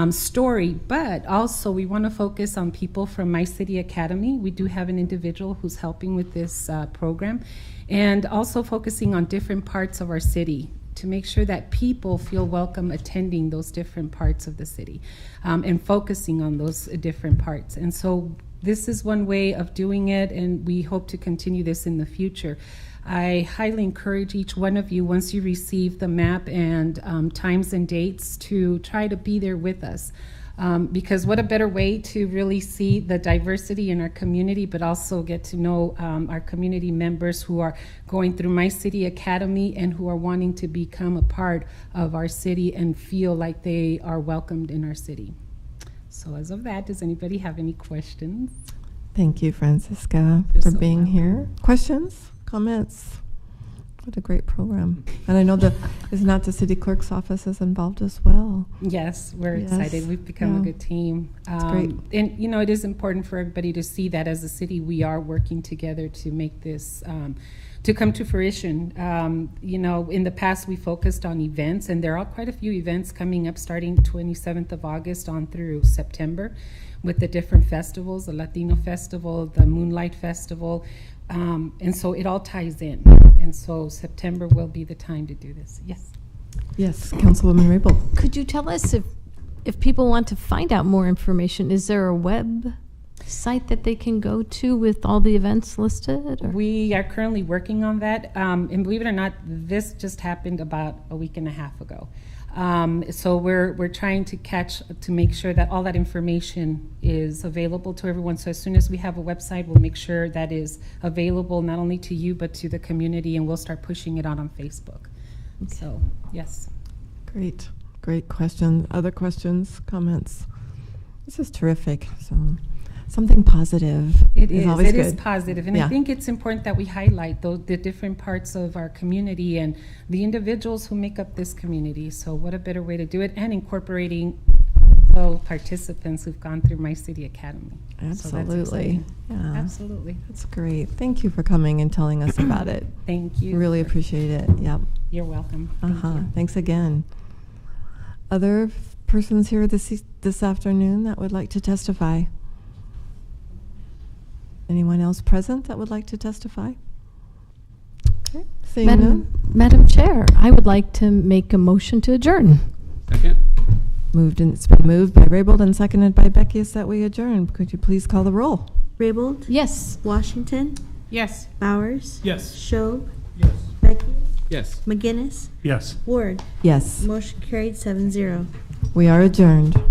story, but also we want to focus on people from My City Academy. We do have an individual who's helping with this program, and also focusing on different parts of our city to make sure that people feel welcome attending those different parts of the city, and focusing on those different parts. And so this is one way of doing it, and we hope to continue this in the future. I highly encourage each one of you, once you receive the map and times and dates, to try to be there with us. Because what a better way to really see the diversity in our community, but also get to know our community members who are going through My City Academy and who are wanting to become a part of our city and feel like they are welcomed in our city. So as of that, does anybody have any questions? Thank you, Francisca, for being here. Questions, comments? What a great program. And I know is not the city clerk's office is involved as well. Yes, we're excited. We've become a good team. That's great. And, you know, it is important for everybody to see that as a city, we are working together to make this to come to fruition. You know, in the past, we focused on events, and there are quite a few events coming up starting 27th of August on through September with the different festivals, the Latino Festival, the Moonlight Festival. And so it all ties in. And so September will be the time to do this. Yes. Yes, Councilwoman Rabel. Could you tell us if people want to find out more information, is there a web site that they can go to with all the events listed? Or? We are currently working on that. And believe it or not, this just happened about a week and a half ago. So we're trying to make sure that all that information is available to everyone. So as soon as we have a website, we'll make sure that is available not only to you, but to the community, and we'll start pushing it out on Facebook. Okay. So, yes. Great. Great question. Other questions, comments? This is terrific. So something positive. It is is. Always it good. is positive, and I think it's important that we highlight the different parts of our community and the individuals who make up this community. So, what a better way to do it, and incorporating the participants who've gone through My City Academy. Absolutely. So absolutely. That's great. Thank you for coming and telling us about it. Thank you. Really appreciate it. Yep. You're welcome. Thank you. Thanks again. Other persons here this afternoon that would like to testify? Anyone else present that would like to testify? Okay, seeing none. Madam Chair, I would like to make a motion to adjourn. Second. It's been moved by Raybold and seconded by Beckius that we adjourn. Could you please call the roll? Raybold? Yes. Washington? Yes. Bowers? Yes. Schob? Yes. Becky? Yes. McGinnis? Yes. Ward? Yes. Motion carried 7-0. We are adjourned.